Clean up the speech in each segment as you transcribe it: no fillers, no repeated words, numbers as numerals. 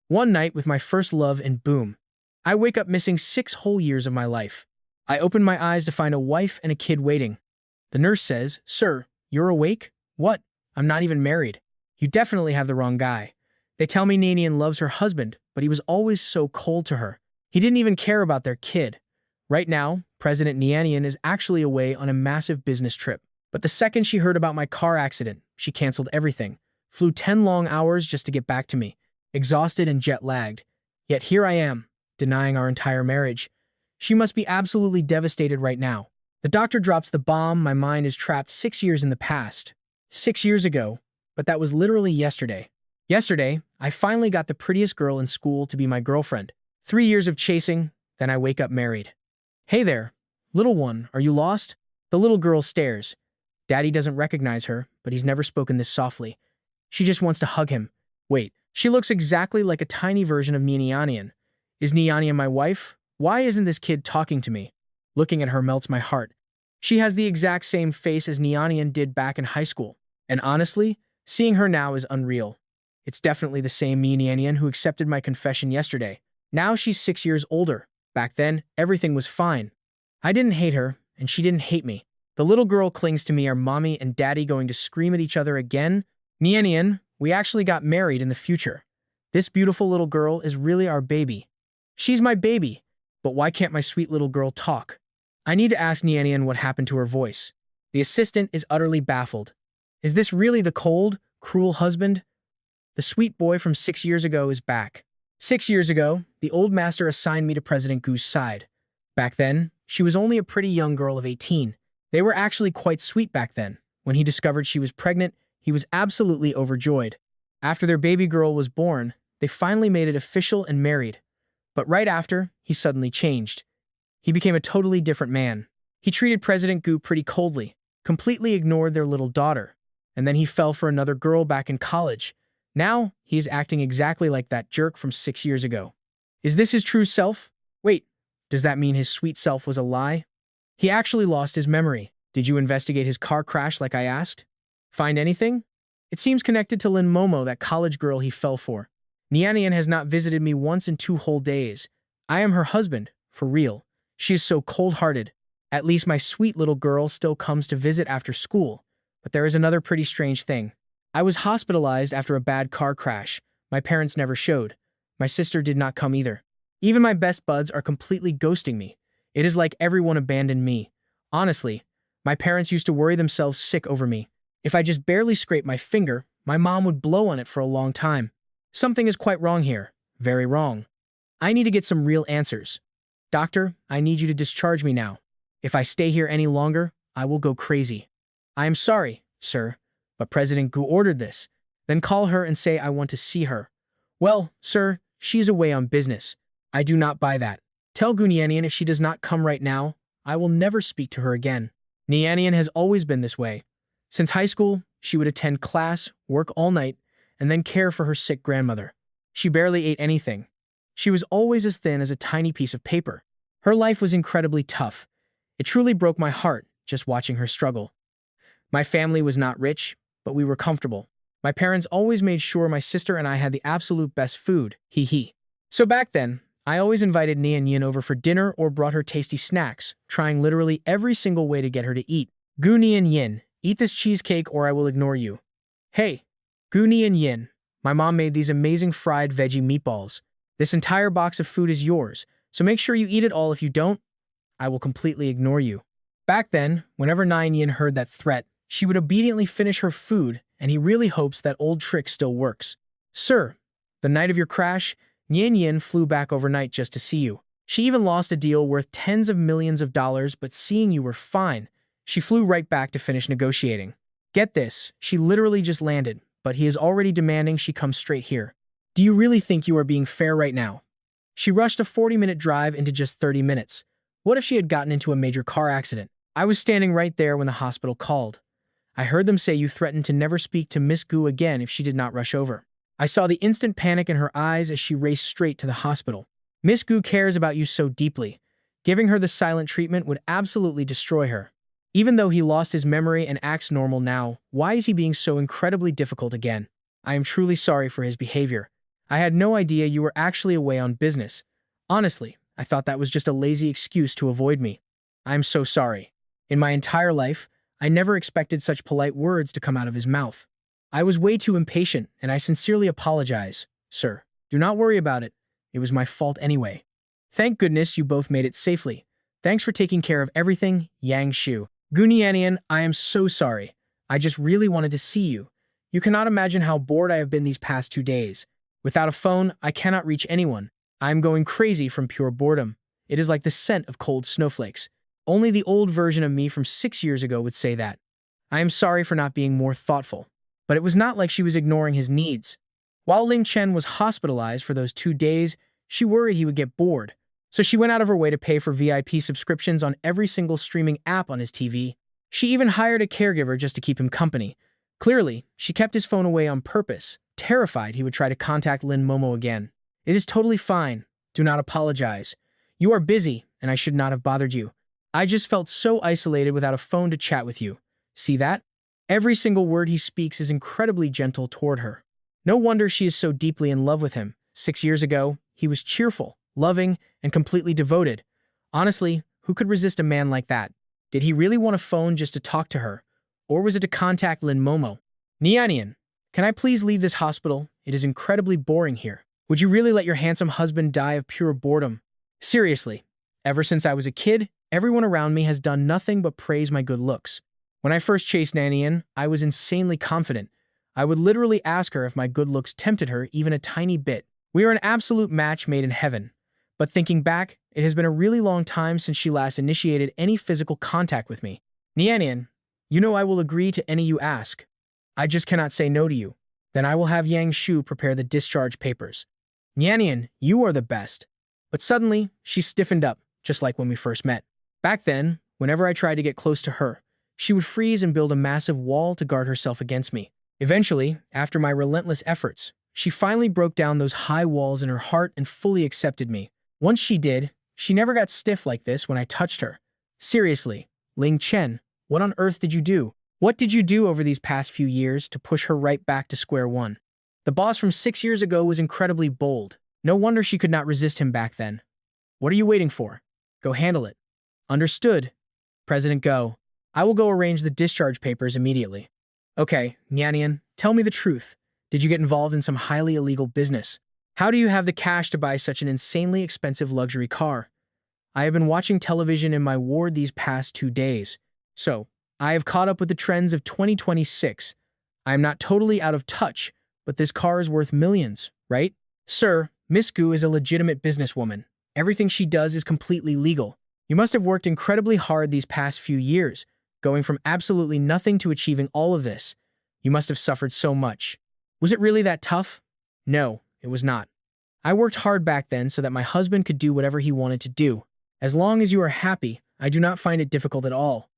One night with my first love and boom. I wake up missing 6 whole years of my life. I open my eyes to find a wife and a kid waiting. The nurse says, "Sir, you're awake? What? I'm not even married. You definitely have the wrong guy." They tell me Nanian loves her husband, but he was always so cold to her. He didn't even care about their kid. Right now, President Nianian is actually away on a massive business trip. But the second she heard about my car accident, she canceled everything, flew 10 long hours just to get back to me, exhausted and jet-lagged. Yet here I am, denying our entire marriage. She must be absolutely devastated right now. The doctor drops the bomb. My mind is trapped 6 years in the past. 6 years ago, but that was literally yesterday. Yesterday, I finally got the prettiest girl in school to be my girlfriend. 3 years of chasing, then I wake up married. "Hey there, little one, are you lost?" The little girl stares. Daddy doesn't recognize her, but he's never spoken this softly. She just wants to hug him. Wait, she looks exactly like a tiny version of Nianian. Is Niania my wife? Why isn't this kid talking to me? Looking at her melts my heart. She has the exact same face as Nianian did back in high school. And honestly, seeing her now is unreal. It's definitely the same Nianian who accepted my confession yesterday. Now she's 6 years older. Back then, everything was fine. I didn't hate her, and she didn't hate me. The little girl clings to me. Are mommy and daddy going to scream at each other again? Nianian, we actually got married in the future. This beautiful little girl is really our baby. She's my baby, but why can't my sweet little girl talk? I need to ask Nianian what happened to her voice. The assistant is utterly baffled. Is this really the cold, cruel husband? The sweet boy from 6 years ago is back. 6 years ago, the old master assigned me to President Gu's side. Back then, she was only a pretty young girl of 18. They were actually quite sweet back then. When he discovered she was pregnant, he was absolutely overjoyed. After their baby girl was born, they finally made it official and married. But right after, he suddenly changed. He became a totally different man. He treated President Gu pretty coldly, completely ignored their little daughter. And then he fell for another girl back in college. Now, he is acting exactly like that jerk from 6 years ago. Is this his true self? Wait, does that mean his sweet self was a lie? He actually lost his memory. Did you investigate his car crash like I asked? Find anything? It seems connected to Lin Momo, that college girl he fell for. Nianian has not visited me once in 2 whole days. I am her husband, for real. She is so cold-hearted. At least my sweet little girl still comes to visit after school. But there is another pretty strange thing. I was hospitalized after a bad car crash. My parents never showed. My sister did not come either. Even my best buds are completely ghosting me. It is like everyone abandoned me. Honestly, my parents used to worry themselves sick over me. If I just barely scraped my finger, my mom would blow on it for a long time. Something is quite wrong here. Very wrong. I need to get some real answers. Doctor, I need you to discharge me now. If I stay here any longer, I will go crazy. I am sorry, sir, but President Gu ordered this. Then call her and say I want to see her. Well, sir, she's away on business. I do not buy that. Tell Gu Nianian if she does not come right now, I will never speak to her again. Nianian has always been this way. Since high school, she would attend class, work all night, and then care for her sick grandmother. She barely ate anything. She was always as thin as a tiny piece of paper. Her life was incredibly tough. It truly broke my heart just watching her struggle. My family was not rich, but we were comfortable. My parents always made sure my sister and I had the absolute best food, hee hee. So back then, I always invited Nian Yin over for dinner or brought her tasty snacks, trying literally every single way to get her to eat. Gu Nian Yin, eat this cheesecake or I will ignore you. Hey, Gu Nian Yin, my mom made these amazing fried veggie meatballs. This entire box of food is yours, so make sure you eat it all. If you don't, I will completely ignore you. Back then, whenever Nian Yin heard that threat, she would obediently finish her food, and he really hopes that old trick still works. Sir, the night of your crash, Nian Yin flew back overnight just to see you. She even lost a deal worth tens of millions of dollars, but seeing you were fine, she flew right back to finish negotiating. Get this, she literally just landed, but he is already demanding she come straight here. Do you really think you are being fair right now? She rushed a 40-minute drive into just 30 minutes. What if she had gotten into a major car accident? I was standing right there when the hospital called. I heard them say you threatened to never speak to Miss Gu again if she did not rush over. I saw the instant panic in her eyes as she raced straight to the hospital. Miss Gu cares about you so deeply. Giving her the silent treatment would absolutely destroy her. Even though he lost his memory and acts normal now, why is he being so incredibly difficult again? I am truly sorry for his behavior. I had no idea you were actually away on business. Honestly, I thought that was just a lazy excuse to avoid me. I'm so sorry. In my entire life, I never expected such polite words to come out of his mouth. I was way too impatient, and I sincerely apologize, sir. Do not worry about it. It was my fault anyway. Thank goodness you both made it safely. Thanks for taking care of everything, Yang Shu. Gunianian, I am so sorry. I just really wanted to see you. You cannot imagine how bored I have been these past 2 days. Without a phone, I cannot reach anyone. I am going crazy from pure boredom. It is like the scent of cold snowflakes. Only the old version of me from 6 years ago would say that. I am sorry for not being more thoughtful. But it was not like she was ignoring his needs. While Ling Chen was hospitalized for those 2 days, she worried he would get bored. So she went out of her way to pay for VIP subscriptions on every single streaming app on his TV. She even hired a caregiver just to keep him company. Clearly, she kept his phone away on purpose, terrified he would try to contact Lin Momo again. It is totally fine. Do not apologize. You are busy, and I should not have bothered you. I just felt so isolated without a phone to chat with you. See that? Every single word he speaks is incredibly gentle toward her. No wonder she is so deeply in love with him. 6 years ago, he was cheerful, loving, and completely devoted. Honestly, who could resist a man like that? Did he really want a phone just to talk to her? Or was it to contact Lin Momo? Nianian, can I please leave this hospital? It is incredibly boring here. Would you really let your handsome husband die of pure boredom? Seriously, ever since I was a kid, everyone around me has done nothing but praise my good looks. When I first chased Nanian, I was insanely confident. I would literally ask her if my good looks tempted her even a tiny bit. We are an absolute match made in heaven. But thinking back, it has been a really long time since she last initiated any physical contact with me. Nianian, you know I will agree to any you ask. I just cannot say no to you. Then I will have Yang Shu prepare the discharge papers. Nianian, you are the best. But suddenly, she stiffened up, just like when we first met. Back then, whenever I tried to get close to her, she would freeze and build a massive wall to guard herself against me. Eventually, after my relentless efforts, she finally broke down those high walls in her heart and fully accepted me. Once she did, she never got stiff like this when I touched her. Seriously, Ling Chen, what on earth did you do? What did you do over these past few years to push her right back to square one? The boss from 6 years ago was incredibly bold. No wonder she could not resist him back then. What are you waiting for? Go handle it. Understood. President Go. I will go arrange the discharge papers immediately. Okay, Nianian, tell me the truth. Did you get involved in some highly illegal business? How do you have the cash to buy such an insanely expensive luxury car? I have been watching television in my ward these past 2 days. So, I have caught up with the trends of 2026. I am not totally out of touch, but this car is worth millions, right? Sir, Miss Gu is a legitimate businesswoman. Everything she does is completely legal. You must have worked incredibly hard these past few years, going from absolutely nothing to achieving all of this. You must have suffered so much. Was it really that tough? No, it was not. I worked hard back then so that my husband could do whatever he wanted to do. As long as you are happy, I do not find it difficult at all.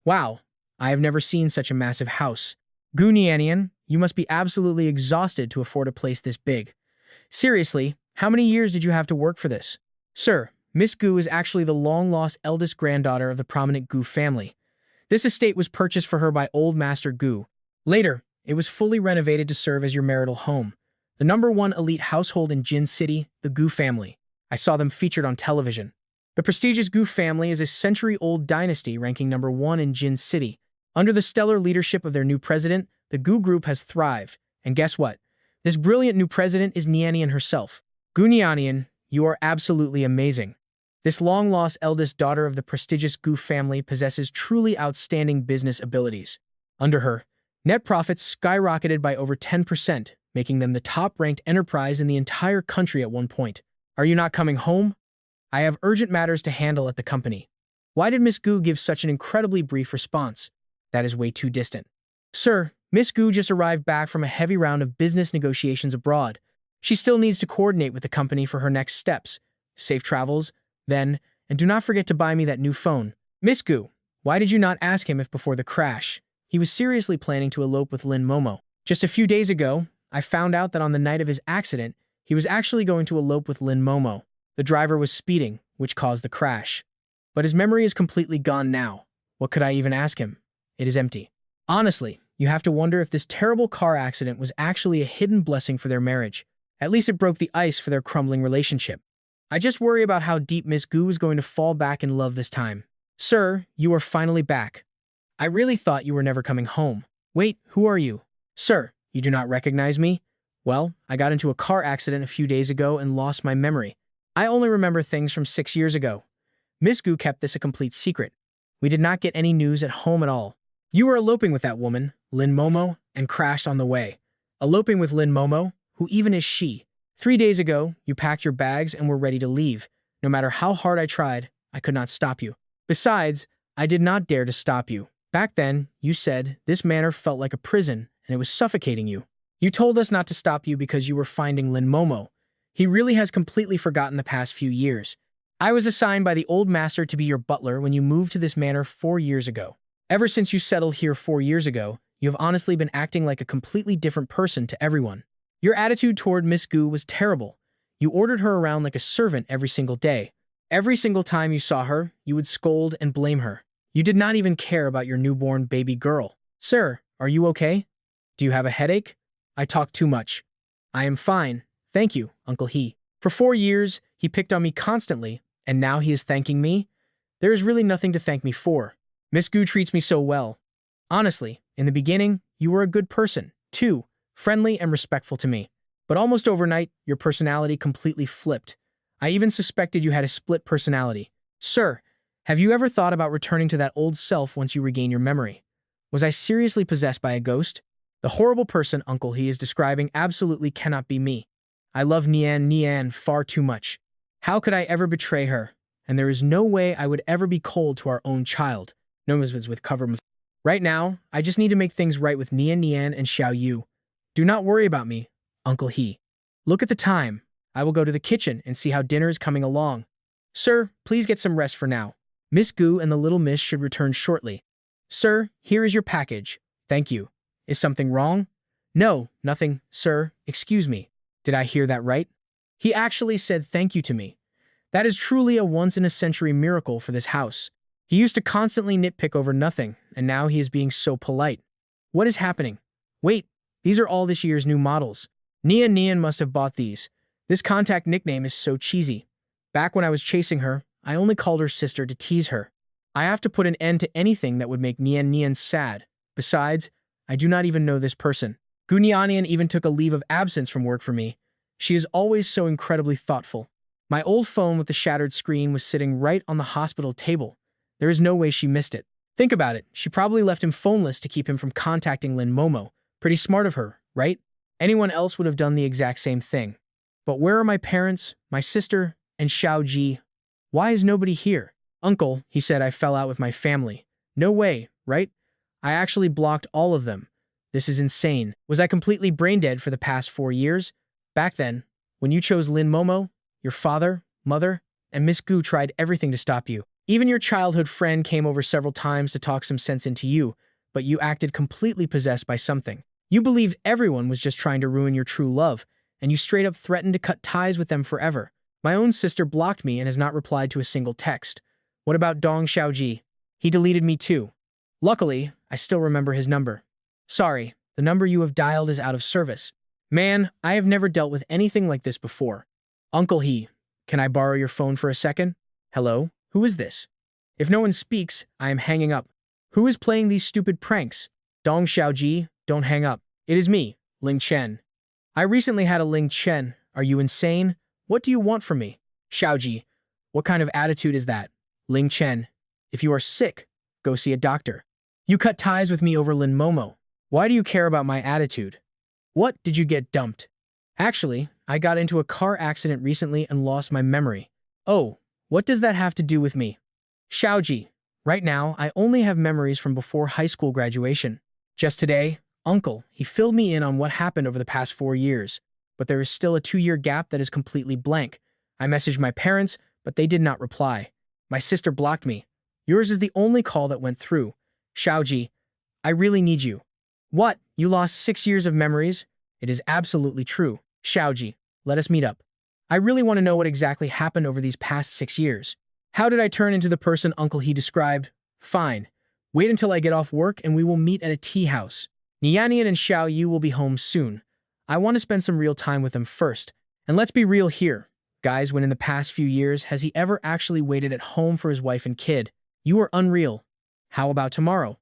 Wow, I have never seen such a massive house. Gunianian, you must be absolutely exhausted to afford a place this big. Seriously, how many years did you have to work for this? Sir, Miss Gu is actually the long-lost eldest granddaughter of the prominent Gu family. This estate was purchased for her by Old Master Gu. Later, it was fully renovated to serve as your marital home. The #1 elite household in Jin City, the Gu family. I saw them featured on television. The prestigious Gu family is a century-old dynasty ranking #1 in Jin City. Under the stellar leadership of their new president, the Gu group has thrived. And guess what? This brilliant new president is Nianian herself. Gunianian, you are absolutely amazing. This long-lost eldest daughter of the prestigious Gu family possesses truly outstanding business abilities. Under her, net profits skyrocketed by over 10%, making them the top-ranked enterprise in the entire country at one point. Are you not coming home? I have urgent matters to handle at the company. Why did Miss Gu give such an incredibly brief response? That is way too distant. Sir, Miss Gu just arrived back from a heavy round of business negotiations abroad. She still needs to coordinate with the company for her next steps. Safe travels, then, and do not forget to buy me that new phone. Miss Gu, why did you not ask him if before the crash he was seriously planning to elope with Lin Momo? Just a few days ago, I found out that on the night of his accident, he was actually going to elope with Lin Momo. The driver was speeding, which caused the crash. But his memory is completely gone now. What could I even ask him? It is empty. Honestly, you have to wonder if this terrible car accident was actually a hidden blessing for their marriage. At least it broke the ice for their crumbling relationship. I just worry about how deep Miss Gu is going to fall back in love this time. Sir, you are finally back. I really thought you were never coming home. Wait, who are you? Sir, you do not recognize me? Well, I got into a car accident a few days ago and lost my memory. I only remember things from 6 years ago. Miss Gu kept this a complete secret. We did not get any news at home at all. You were eloping with that woman, Lin Momo, and crashed on the way. Eloping with Lin Momo? Who even is she? 3 days ago, you packed your bags and were ready to leave. No matter how hard I tried, I could not stop you. Besides, I did not dare to stop you. Back then, you said this manor felt like a prison and it was suffocating you. You told us not to stop you because you were finding Lin Momo. He really has completely forgotten the past few years. I was assigned by the old master to be your butler when you moved to this manor 4 years ago. Ever since you settled here 4 years ago, you have honestly been acting like a completely different person to everyone. Your attitude toward Miss Gu was terrible. You ordered her around like a servant every single day. Every single time you saw her, you would scold and blame her. You did not even care about your newborn baby girl. Sir, are you okay? Do you have a headache? I talk too much. I am fine, thank you, Uncle He. For 4 years, he picked on me constantly, and now he is thanking me? There is really nothing to thank me for. Miss Gu treats me so well. Honestly, in the beginning, you were a good person, too, friendly and respectful to me. But almost overnight, your personality completely flipped. I even suspected you had a split personality. Sir, have you ever thought about returning to that old self once you regain your memory? Was I seriously possessed by a ghost? The horrible person Uncle He is describing absolutely cannot be me. I love Nian far too much. How could I ever betray her? And there is no way I would ever be cold to our own child. No with cover. Right now, I just need to make things right with Nian and Xiao Yu. Do not worry about me, Uncle He. Look at the time. I will go to the kitchen and see how dinner is coming along. Sir, please get some rest for now. Miss Gu and the little miss should return shortly. Sir, here is your package. Thank you. Is something wrong? No, nothing, sir. Excuse me. Did I hear that right? He actually said thank you to me. That is truly a once-in-a-century miracle for this house. He used to constantly nitpick over nothing, and now he is being so polite. What is happening? Wait, these are all this year's new models. Nian must have bought these. This contact nickname is so cheesy. Back when I was chasing her, I only called her sister to tease her. I have to put an end to anything that would make Nian sad. Besides, I do not even know this person. Gunianian even took a leave of absence from work for me. She is always so incredibly thoughtful. My old phone with the shattered screen was sitting right on the hospital table. There is no way she missed it. Think about it, she probably left him phoneless to keep him from contacting Lin Momo. Pretty smart of her, right? Anyone else would have done the exact same thing. But where are my parents, my sister, and Xiao Ji? Why is nobody here? Uncle, he said I fell out with my family. No way, right? I actually blocked all of them. This is insane. Was I completely brain dead for the past 4 years? Back then, when you chose Lin Momo, your father, mother, and Miss Gu tried everything to stop you. Even your childhood friend came over several times to talk some sense into you, but you acted completely possessed by something. You believed everyone was just trying to ruin your true love, and you straight up threatened to cut ties with them forever. My own sister blocked me and has not replied to a single text. What about Dong Xiaoji? He deleted me too. Luckily, I still remember his number. Sorry, the number you have dialed is out of service. Man, I have never dealt with anything like this before. Uncle He, can I borrow your phone for a second? Hello? Who is this? If no one speaks, I am hanging up. Who is playing these stupid pranks? Dong Xiaoji, don't hang up. It is me, Ling Chen. I recently had a Ling Chen. Are you insane? What do you want from me? Xiaoji, what kind of attitude is that? Ling Chen, if you are sick, go see a doctor. You cut ties with me over Lin Momo. Why do you care about my attitude? What, did you get dumped? Actually, I got into a car accident recently and lost my memory. Oh, what does that have to do with me? Xiaoji, right now I only have memories from before high school graduation. Just today, Uncle, he filled me in on what happened over the past 4 years, but there is still a 2-year gap that is completely blank. I messaged my parents, but they did not reply. My sister blocked me. Yours is the only call that went through. Xiaoji, I really need you. What? You lost 6 years of memories? It is absolutely true. Xiaoji, let us meet up. I really want to know what exactly happened over these past 6 years. How did I turn into the person Uncle He described? Fine. Wait until I get off work and we will meet at a tea house. Nianian and Xiao Yu will be home soon. I want to spend some real time with him first. And let's be real here. Guys, when in the past few years has he ever actually waited at home for his wife and kid? You are unreal. How about tomorrow?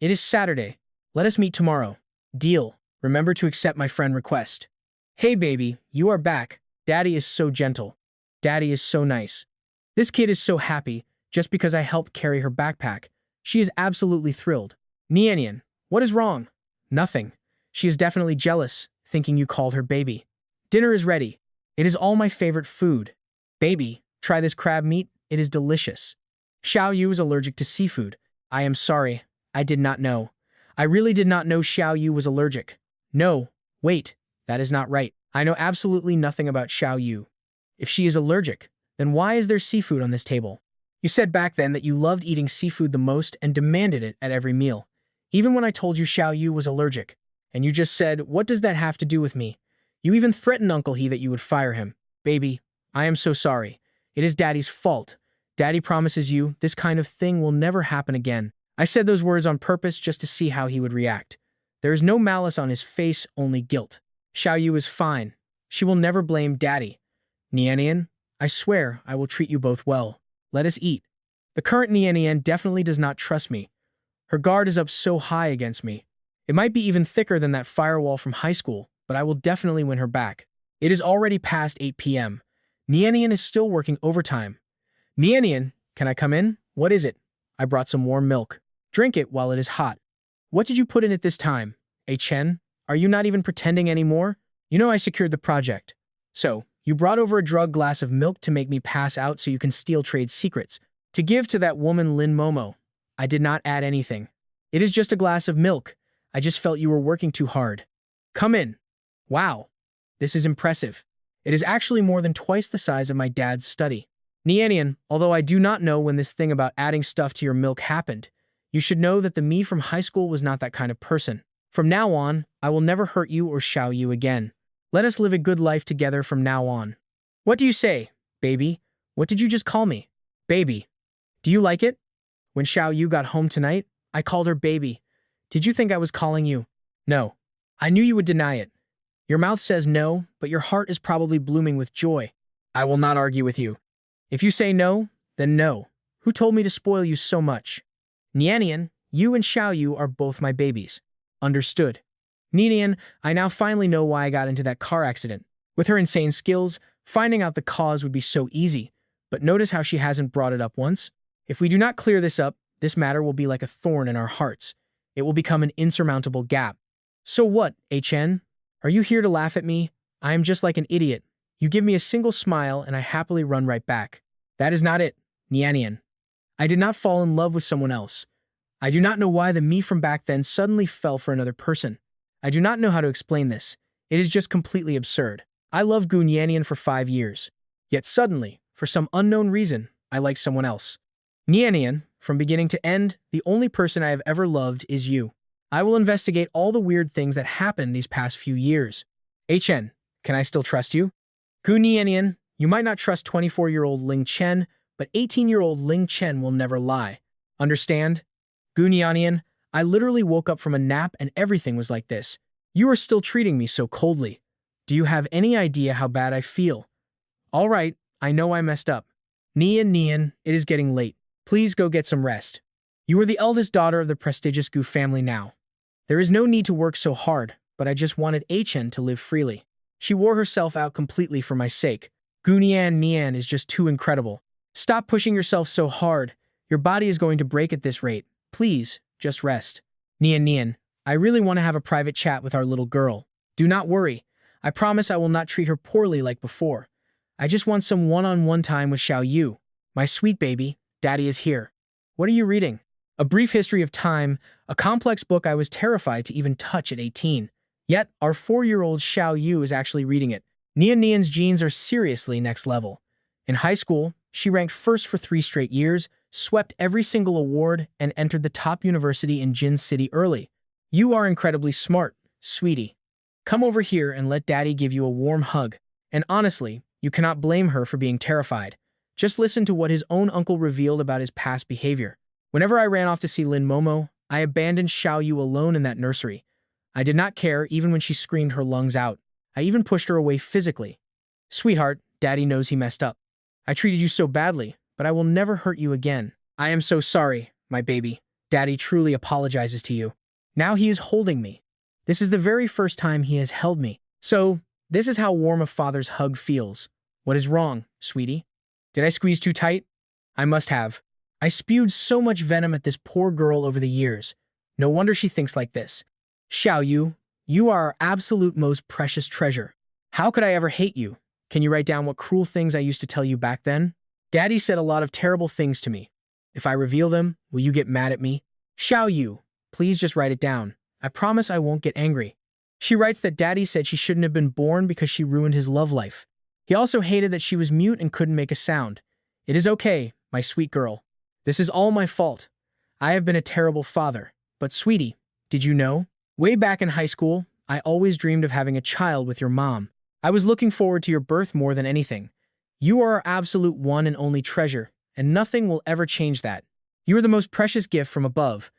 It is Saturday. Let us meet tomorrow. Deal. Remember to accept my friend request. Hey baby, you are back. Daddy is so gentle. Daddy is so nice. This kid is so happy just because I helped carry her backpack. She is absolutely thrilled. Nian, what is wrong? Nothing. She is definitely jealous, thinking you called her baby. Dinner is ready. It is all my favorite food. Baby, try this crab meat. It is delicious. Xiao Yu is allergic to seafood. I am sorry. I did not know. I really did not know Xiao Yu was allergic. No, wait. That is not right. I know absolutely nothing about Xiao Yu. If she is allergic, then why is there seafood on this table? You said back then that you loved eating seafood the most and demanded it at every meal. Even when I told you Xiao Yu was allergic. And you just said, what does that have to do with me? You even threatened Uncle He that you would fire him. Baby, I am so sorry. It is Daddy's fault. Daddy promises you this kind of thing will never happen again. I said those words on purpose just to see how he would react. There is no malice on his face, only guilt. Xiao Yu is fine. She will never blame Daddy. Nian, I swear I will treat you both well. Let us eat. The current Nian definitely does not trust me. Her guard is up so high against me. It might be even thicker than that firewall from high school, but I will definitely win her back. It is already past 8 p.m. Nian is still working overtime. Nian, can I come in? What is it? I brought some warm milk. Drink it while it is hot. What did you put in it this time? Chen, are you not even pretending anymore? You know I secured the project. So, you brought over a drug glass of milk to make me pass out so you can steal trade secrets. To give to that woman Lin Momo. I did not add anything. It is just a glass of milk. I just felt you were working too hard. Come in. Wow. This is impressive. It is actually more than twice the size of my dad's study. Nian, although I do not know when this thing about adding stuff to your milk happened, you should know that the me from high school was not that kind of person. From now on, I will never hurt you or Xiao Yu again. Let us live a good life together from now on. What do you say, baby? What did you just call me? Baby. Do you like it? When Xiao Yu got home tonight, I called her baby. Did you think I was calling you? No. I knew you would deny it. Your mouth says no, but your heart is probably blooming with joy. I will not argue with you. If you say no, then no. Who told me to spoil you so much? Nian, you and Xiao Yu are both my babies. Understood. Nian, I now finally know why I got into that car accident. With her insane skills, finding out the cause would be so easy. But notice how she hasn't brought it up once? If we do not clear this up, this matter will be like a thorn in our hearts. It will become an insurmountable gap. So what, Chen? Are you here to laugh at me? I am just like an idiot. You give me a single smile and I happily run right back. That is not it, Nian. I did not fall in love with someone else. I do not know why the me from back then suddenly fell for another person. I do not know how to explain this. It is just completely absurd. I loved Gu Nian for 5 years. Yet suddenly, for some unknown reason, I like someone else. Nian, from beginning to end, the only person I have ever loved is you. I will investigate all the weird things that happened these past few years. Chen, can I still trust you? Gu Nian, you might not trust 24-year-old Ling Chen, but 18-year-old Ling Chen will never lie. Understand? Gu Nian, I literally woke up from a nap and everything was like this. You are still treating me so coldly. Do you have any idea how bad I feel? All right, I know I messed up. Nian, it is getting late. Please go get some rest. You are the eldest daughter of the prestigious Gu family now. There is no need to work so hard, but I just wanted Chen to live freely. She wore herself out completely for my sake. Gu Nian is just too incredible. Stop pushing yourself so hard. Your body is going to break at this rate. Please, just rest. Nian, I really want to have a private chat with our little girl. Do not worry. I promise I will not treat her poorly like before. I just want some one-on-one time with Xiao Yu. My sweet baby, Daddy is here. What are you reading? A Brief History of Time, a complex book I was terrified to even touch at 18. Yet, our 4-year-old Xiao Yu is actually reading it. Nian's genes are seriously next level. In high school, she ranked first for 3 straight years, swept every single award, and entered the top university in Jin City early. You are incredibly smart, sweetie. Come over here and let Daddy give you a warm hug. And honestly, you cannot blame her for being terrified. Just listen to what his own uncle revealed about his past behavior. Whenever I ran off to see Lin Momo, I abandoned Xiao Yu alone in that nursery. I did not care even when she screamed her lungs out. I even pushed her away physically. Sweetheart, Daddy knows he messed up. I treated you so badly, but I will never hurt you again. I am so sorry, my baby. Daddy truly apologizes to you. Now he is holding me. This is the very first time he has held me. So, this is how warm a father's hug feels. What is wrong, sweetie? Did I squeeze too tight? I must have. I spewed so much venom at this poor girl over the years. No wonder she thinks like this. Xiaoyu, you are our absolute most precious treasure. How could I ever hate you? Can you write down what cruel things I used to tell you back then? Daddy said a lot of terrible things to me. If I reveal them, will you get mad at me? Xiaoyu, please just write it down. I promise I won't get angry. She writes that Daddy said she shouldn't have been born because she ruined his love life. He also hated that she was mute and couldn't make a sound. It is okay, my sweet girl. This is all my fault. I have been a terrible father. But sweetie, did you know? Way back in high school, I always dreamed of having a child with your mom. I was looking forward to your birth more than anything. You are our absolute one and only treasure, and nothing will ever change that. You are the most precious gift from above.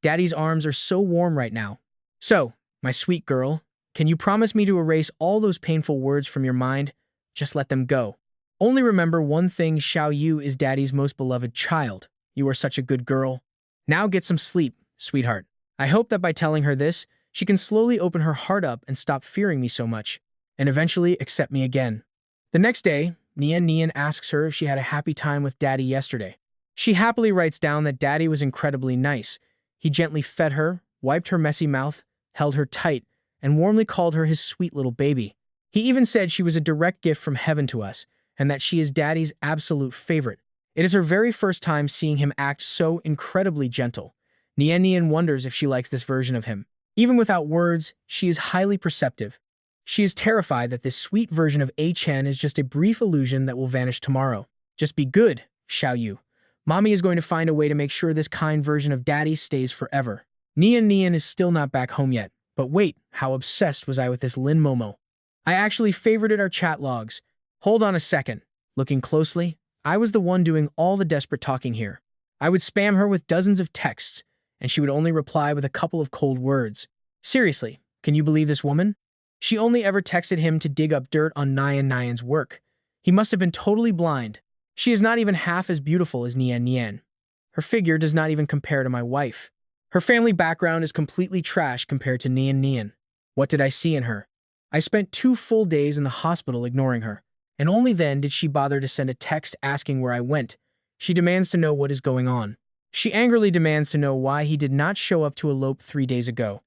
Daddy's arms are so warm right now. So, my sweet girl, can you promise me to erase all those painful words from your mind? Just let them go. Only remember one thing, Xiaoyu is Daddy's most beloved child. You are such a good girl. Now get some sleep, sweetheart. I hope that by telling her this, she can slowly open her heart up and stop fearing me so much, and eventually accept me again. The next day, Nian asks her if she had a happy time with Daddy yesterday. She happily writes down that Daddy was incredibly nice. He gently fed her, wiped her messy mouth, held her tight, and warmly called her his sweet little baby. He even said she was a direct gift from heaven to us, and that she is Daddy's absolute favorite. It is her very first time seeing him act so incredibly gentle. Nian wonders if she likes this version of him. Even without words, she is highly perceptive. She is terrified that this sweet version of Chen is just a brief illusion that will vanish tomorrow. Just be good, Xiaoyu. Mommy is going to find a way to make sure this kind version of Daddy stays forever. Nian is still not back home yet. But wait, how obsessed was I with this Lin Momo? I actually favorited our chat logs. Hold on a second. Looking closely, I was the one doing all the desperate talking here. I would spam her with dozens of texts, and she would only reply with a couple of cold words. Seriously, can you believe this woman? She only ever texted him to dig up dirt on Nian's work. He must have been totally blind. She is not even half as beautiful as Nian. Her figure does not even compare to my wife. Her family background is completely trash compared to Nian. What did I see in her? I spent 2 full days in the hospital ignoring her, and only then did she bother to send a text asking where I went. She demands to know what is going on. She angrily demands to know why he did not show up to elope 3 days ago.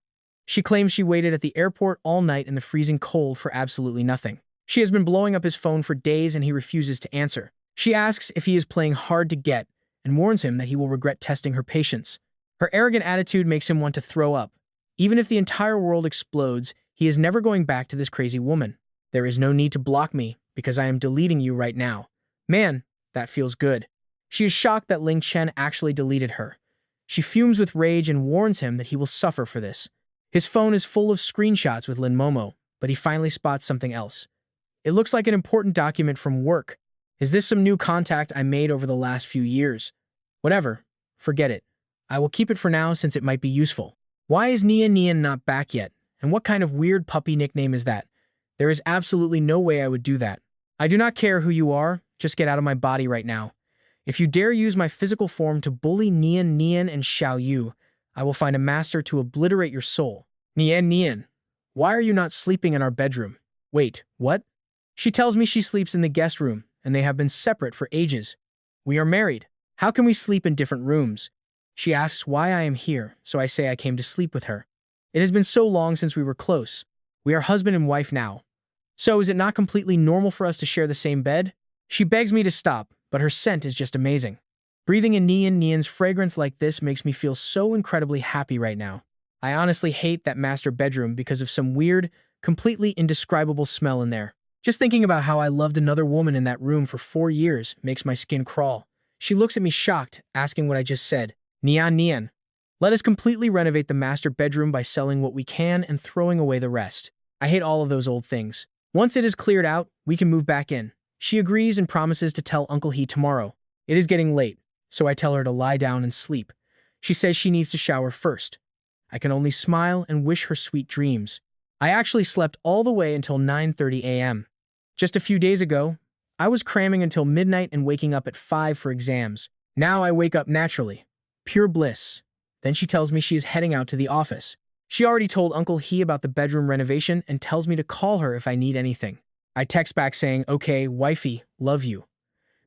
She claims she waited at the airport all night in the freezing cold for absolutely nothing. She has been blowing up his phone for days and he refuses to answer. She asks if he is playing hard to get and warns him that he will regret testing her patience. Her arrogant attitude makes him want to throw up. Even if the entire world explodes, he is never going back to this crazy woman. There is no need to block me because I am deleting you right now. Man, that feels good. She is shocked that Ling Chen actually deleted her. She fumes with rage and warns him that he will suffer for this. His phone is full of screenshots with Lin Momo, but he finally spots something else. It looks like an important document from work. Is this some new contact I made over the last few years? Whatever. Forget it. I will keep it for now since it might be useful. Why is Nian not back yet? And what kind of weird puppy nickname is that? There is absolutely no way I would do that. I do not care who you are, just get out of my body right now. If you dare use my physical form to bully Nian and Xiaoyu, I will find a master to obliterate your soul. Nian, why are you not sleeping in our bedroom? Wait, what? She tells me she sleeps in the guest room, and they have been separate for ages. We are married. How can we sleep in different rooms? She asks why I am here, so I say I came to sleep with her. It has been so long since we were close. We are husband and wife now. So is it not completely normal for us to share the same bed? She begs me to stop, but her scent is just amazing. Breathing in Nian's fragrance like this makes me feel so incredibly happy right now. I honestly hate that master bedroom because of some weird, completely indescribable smell in there. Just thinking about how I loved another woman in that room for 4 years makes my skin crawl. She looks at me shocked, asking what I just said. Nian. Let us completely renovate the master bedroom by selling what we can and throwing away the rest. I hate all of those old things. Once it is cleared out, we can move back in. She agrees and promises to tell Uncle He tomorrow. It is getting late, so I tell her to lie down and sleep. She says she needs to shower first. I can only smile and wish her sweet dreams. I actually slept all the way until 9:30 a.m. Just a few days ago, I was cramming until midnight and waking up at 5 for exams. Now I wake up naturally. Pure bliss. Then she tells me she is heading out to the office. She already told Uncle He about the bedroom renovation and tells me to call her if I need anything. I text back saying, "Okay, wifey, love you."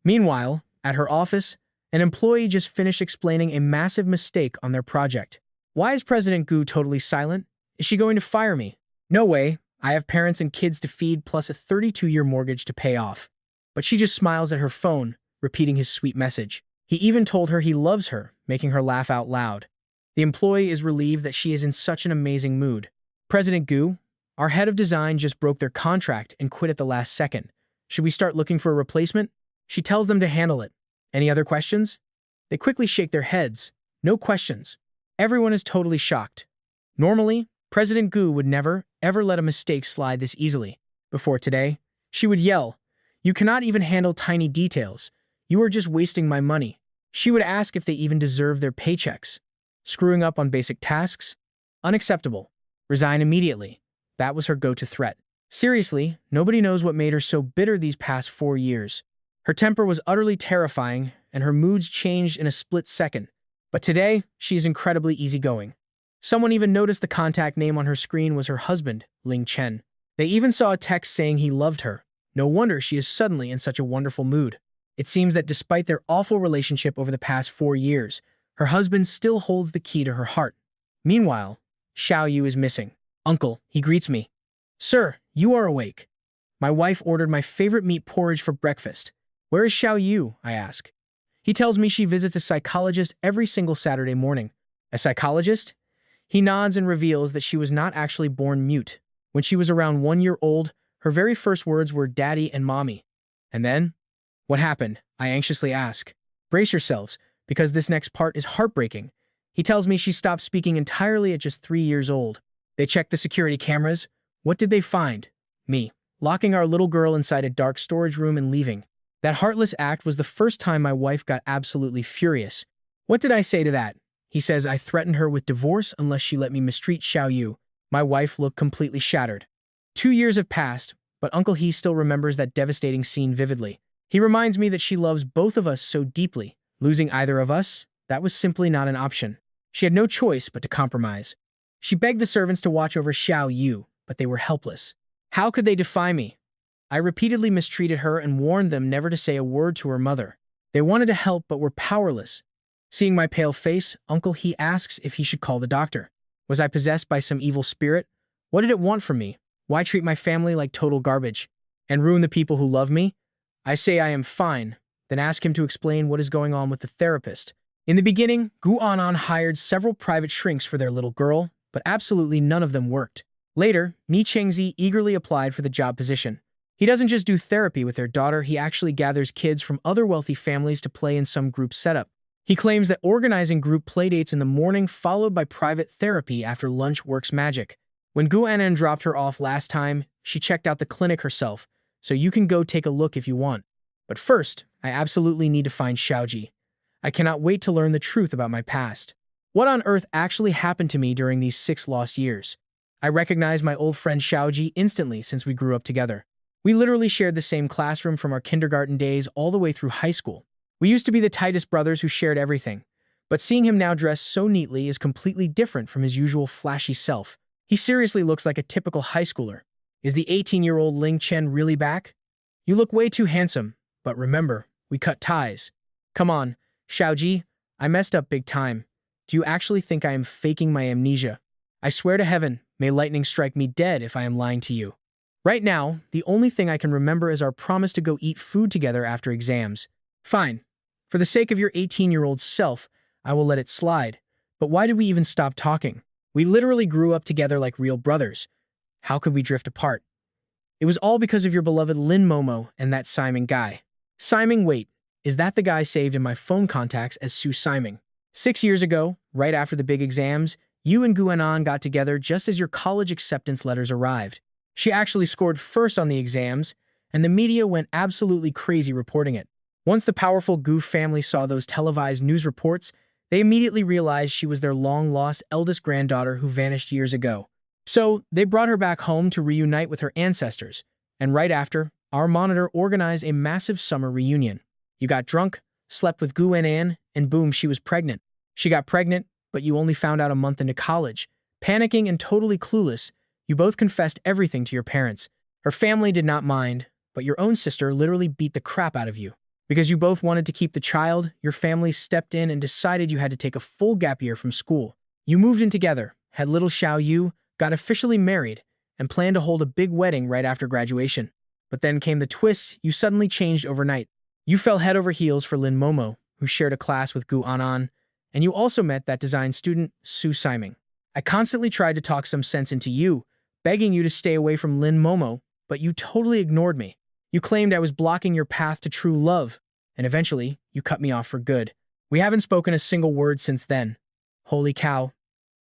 Meanwhile, at her office, an employee just finished explaining a massive mistake on their project. Why is President Gu totally silent? Is she going to fire me? No way. I have parents and kids to feed plus a 32-year mortgage to pay off. But she just smiles at her phone, repeating his sweet message. He even told her he loves her, making her laugh out loud. The employee is relieved that she is in such an amazing mood. President Gu, our head of design just broke their contract and quit at the last second. Should we start looking for a replacement? She tells them to handle it. Any other questions? They quickly shake their heads. No questions. Everyone is totally shocked. Normally, President Gu would never, ever let a mistake slide this easily. Before today, she would yell, "You cannot even handle tiny details. You are just wasting my money." She would ask if they even deserve their paychecks. Screwing up on basic tasks? Unacceptable. Resign immediately. That was her go-to threat. Seriously, nobody knows what made her so bitter these past 4 years. Her temper was utterly terrifying, and her moods changed in a split second. But today, she is incredibly easygoing. Someone even noticed the contact name on her screen was her husband, Ling Chen. They even saw a text saying he loved her. No wonder she is suddenly in such a wonderful mood. It seems that despite their awful relationship over the past 4 years, her husband still holds the key to her heart. Meanwhile, Xiao Yu is missing. "Uncle," he greets me. "Sir, you are awake. My wife ordered my favorite meat porridge for breakfast. Where is Xiao Yu?" I ask. He tells me she visits a psychologist every single Saturday morning. A psychologist? He nods and reveals that she was not actually born mute. When she was around 1 year old, her very first words were "daddy" and "mommy." And then? What happened? I anxiously ask. Brace yourselves, because this next part is heartbreaking. He tells me she stopped speaking entirely at just 3 years old. They checked the security cameras. What did they find? Me, locking our little girl inside a dark storage room and leaving. That heartless act was the first time my wife got absolutely furious. What did I say to that? He says I threatened her with divorce unless she let me mistreat Xiao Yu. My wife looked completely shattered. 2 years have passed, but Uncle He still remembers that devastating scene vividly. He reminds me that she loves both of us so deeply. Losing either of us, that was simply not an option. She had no choice but to compromise. She begged the servants to watch over Xiao Yu, but they were helpless. How could they defy me? I repeatedly mistreated her and warned them never to say a word to her mother. They wanted to help but were powerless. Seeing my pale face, Uncle He asks if he should call the doctor. Was I possessed by some evil spirit? What did it want from me? Why treat my family like total garbage? And ruin the people who love me? I say I am fine, then ask him to explain what is going on with the therapist. In the beginning, Gu Anan hired several private shrinks for their little girl, but absolutely none of them worked. Later, Mi Chengzi eagerly applied for the job position. He doesn't just do therapy with their daughter, he actually gathers kids from other wealthy families to play in some group setup. He claims that organizing group playdates in the morning followed by private therapy after lunch works magic. When Gu Anan dropped her off last time, she checked out the clinic herself, so you can go take a look if you want. But first, I absolutely need to find Xiaoji. I cannot wait to learn the truth about my past. What on earth actually happened to me during these 6 lost years? I recognize my old friend Xiaoji instantly since we grew up together. We literally shared the same classroom from our kindergarten days all the way through high school. We used to be the tightest brothers who shared everything. But seeing him now dressed so neatly is completely different from his usual flashy self. He seriously looks like a typical high schooler. Is the 18-year-old Ling Chen really back? You look way too handsome, but remember, we cut ties. Come on, Xiaoji, I messed up big time. Do you actually think I am faking my amnesia? I swear to heaven, may lightning strike me dead if I am lying to you. Right now, the only thing I can remember is our promise to go eat food together after exams. Fine. For the sake of your 18-year-old self, I will let it slide. But why did we even stop talking? We literally grew up together like real brothers. How could we drift apart? It was all because of your beloved Lin Momo and that Simon guy. Simon, wait, is that the guy saved in my phone contacts as Su Simon? 6 years ago, right after the big exams, you and Guanan got together just as your college acceptance letters arrived. She actually scored first on the exams, and the media went absolutely crazy reporting it. Once the powerful Gu family saw those televised news reports, they immediately realized she was their long-lost eldest granddaughter who vanished years ago. So they brought her back home to reunite with her ancestors, and right after, our monitor organized a massive summer reunion. You got drunk, slept with Gu An, and boom, she was pregnant. She got pregnant, but you only found out a month into college. Panicking and totally clueless, you both confessed everything to your parents. Her family did not mind, but your own sister literally beat the crap out of you. Because you both wanted to keep the child, your family stepped in and decided you had to take a full gap year from school. You moved in together, had little Xiao Yu, got officially married, and planned to hold a big wedding right after graduation. But then came the twist, you suddenly changed overnight. You fell head over heels for Lin Momo, who shared a class with Gu Anan, and you also met that design student, Su Siming. I constantly tried to talk some sense into you, begging you to stay away from Lin Momo, but you totally ignored me. You claimed I was blocking your path to true love, and eventually, you cut me off for good. We haven't spoken a single word since then. Holy cow.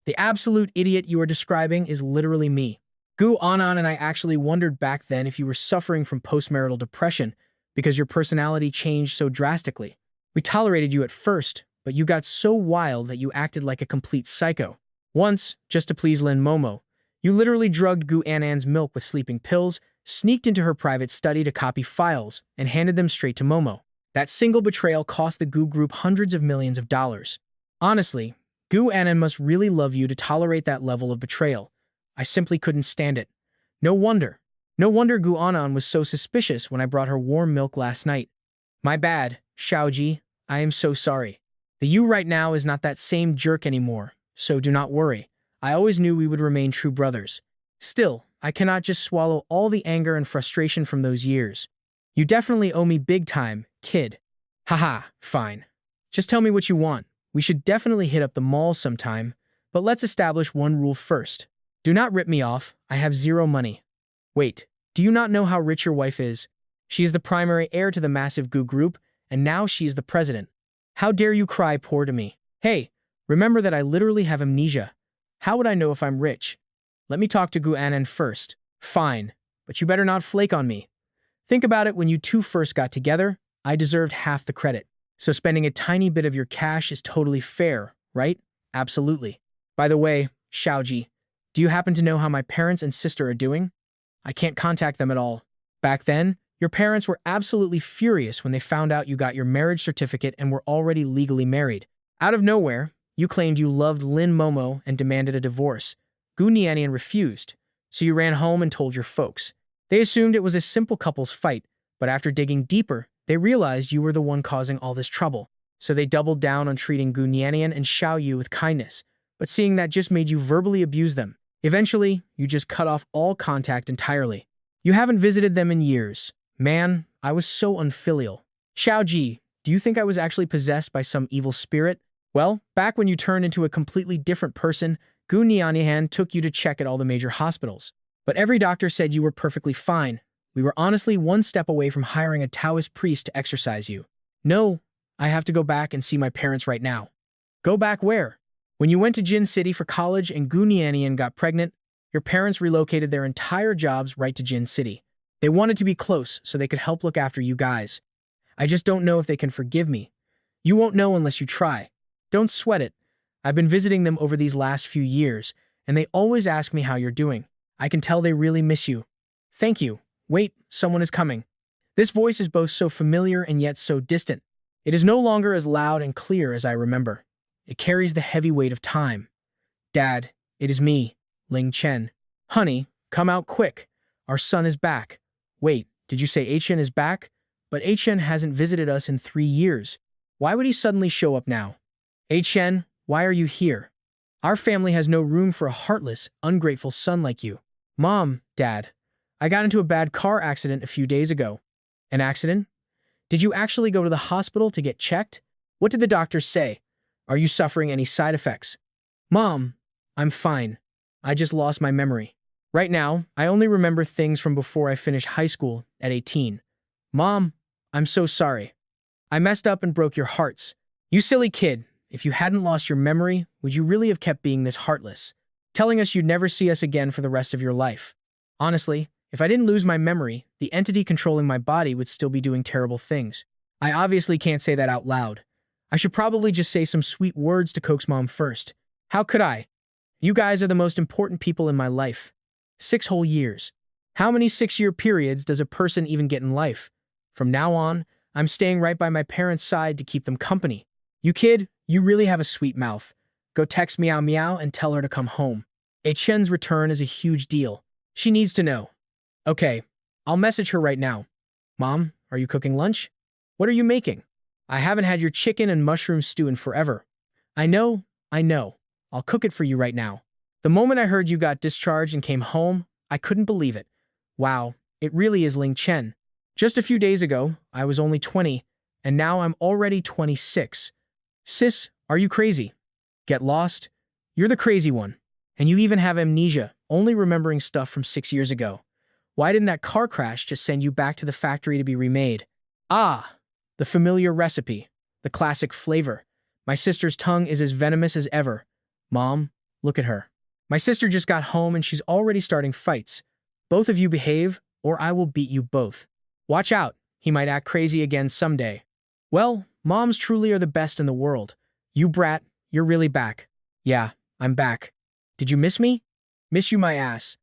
The absolute idiot you are describing is literally me. Gu Anan and I actually wondered back then if you were suffering from postmarital depression because your personality changed so drastically. We tolerated you at first, but you got so wild that you acted like a complete psycho. Once, just to please Lin Momo, you literally drugged Gu Anan's milk with sleeping pills, sneaked into her private study to copy files, and handed them straight to Momo. That single betrayal cost the Gu Group hundreds of millions of dollars. Honestly, Gu Anan must really love you to tolerate that level of betrayal. I simply couldn't stand it. No wonder. No wonder Gu Anan was so suspicious when I brought her warm milk last night. My bad, Xiaoji. I am so sorry. The you right now is not that same jerk anymore, so do not worry. I always knew we would remain true brothers. Still, I cannot just swallow all the anger and frustration from those years. You definitely owe me big time, kid. Haha, fine. Just tell me what you want. We should definitely hit up the mall sometime, but let's establish one rule first. Do not rip me off. I have zero money. Wait, do you not know how rich your wife is? She is the primary heir to the massive Gu Group, and now she is the president. How dare you cry poor to me? Hey, remember that I literally have amnesia. How would I know if I'm rich? Let me talk to Gu Anan first. Fine, but you better not flake on me. Think about it, when you two first got together, I deserved half the credit. So spending a tiny bit of your cash is totally fair, right? Absolutely. By the way, Xiaoji, do you happen to know how my parents and sister are doing? I can't contact them at all. Back then, your parents were absolutely furious when they found out you got your marriage certificate and were already legally married. Out of nowhere, you claimed you loved Lin Momo and demanded a divorce. Gu Nianian refused, so you ran home and told your folks. They assumed it was a simple couple's fight, but after digging deeper, they realized you were the one causing all this trouble. So they doubled down on treating Gu Nianian and Xiao Yu with kindness, but seeing that just made you verbally abuse them. Eventually, you just cut off all contact entirely. You haven't visited them in years. Man, I was so unfilial. Xiaoji, do you think I was actually possessed by some evil spirit? Well, back when you turned into a completely different person, Gu Nianian took you to check at all the major hospitals. But every doctor said you were perfectly fine. We were honestly one step away from hiring a Taoist priest to exorcise you. No, I have to go back and see my parents right now. Go back where? When you went to Jin City for college and Gu Nianian got pregnant, your parents relocated their entire jobs right to Jin City. They wanted to be close so they could help look after you guys. I just don't know if they can forgive me. You won't know unless you try. Don't sweat it. I've been visiting them over these last few years, and they always ask me how you're doing. I can tell they really miss you. Thank you. Wait, someone is coming. This voice is both so familiar and yet so distant. It is no longer as loud and clear as I remember. It carries the heavy weight of time. Dad, it is me, Ling Chen. Honey, come out quick. Our son is back. Wait, did you say Chen is back? But Chen hasn't visited us in 3 years. Why would he suddenly show up now? Chen, why are you here? Our family has no room for a heartless, ungrateful son like you. Mom, Dad, I got into a bad car accident a few days ago. An accident? Did you actually go to the hospital to get checked? What did the doctors say? Are you suffering any side effects? Mom, I'm fine. I just lost my memory. Right now, I only remember things from before I finished high school at 18. Mom, I'm so sorry. I messed up and broke your hearts. You silly kid, if you hadn't lost your memory, would you really have kept being this heartless? Telling us you'd never see us again for the rest of your life. Honestly, if I didn't lose my memory, the entity controlling my body would still be doing terrible things. I obviously can't say that out loud. I should probably just say some sweet words to coax Mom first. How could I? You guys are the most important people in my life. 6 whole years. How many 6-year periods does a person even get in life? From now on, I'm staying right by my parents' side to keep them company. You kid, you really have a sweet mouth. Go text Meow Meow and tell her to come home. Chen's return is a huge deal. She needs to know. Okay, I'll message her right now. Mom, are you cooking lunch? What are you making? I haven't had your chicken and mushroom stew in forever. I know, I know. I'll cook it for you right now. The moment I heard you got discharged and came home, I couldn't believe it. Wow, it really is Ling Chen. Just a few days ago, I was only 20, and now I'm already 26. Sis, are you crazy? Get lost? You're the crazy one. And you even have amnesia, only remembering stuff from 6 years ago. Why didn't that car crash just send you back to the factory to be remade? Ah, the familiar recipe, the classic flavor. My sister's tongue is as venomous as ever. Mom, look at her. My sister just got home and she's already starting fights. Both of you behave, or I will beat you both. Watch out, he might act crazy again someday. Well, moms truly are the best in the world. You brat, you're really back. Yeah, I'm back. Did you miss me? Miss you my ass.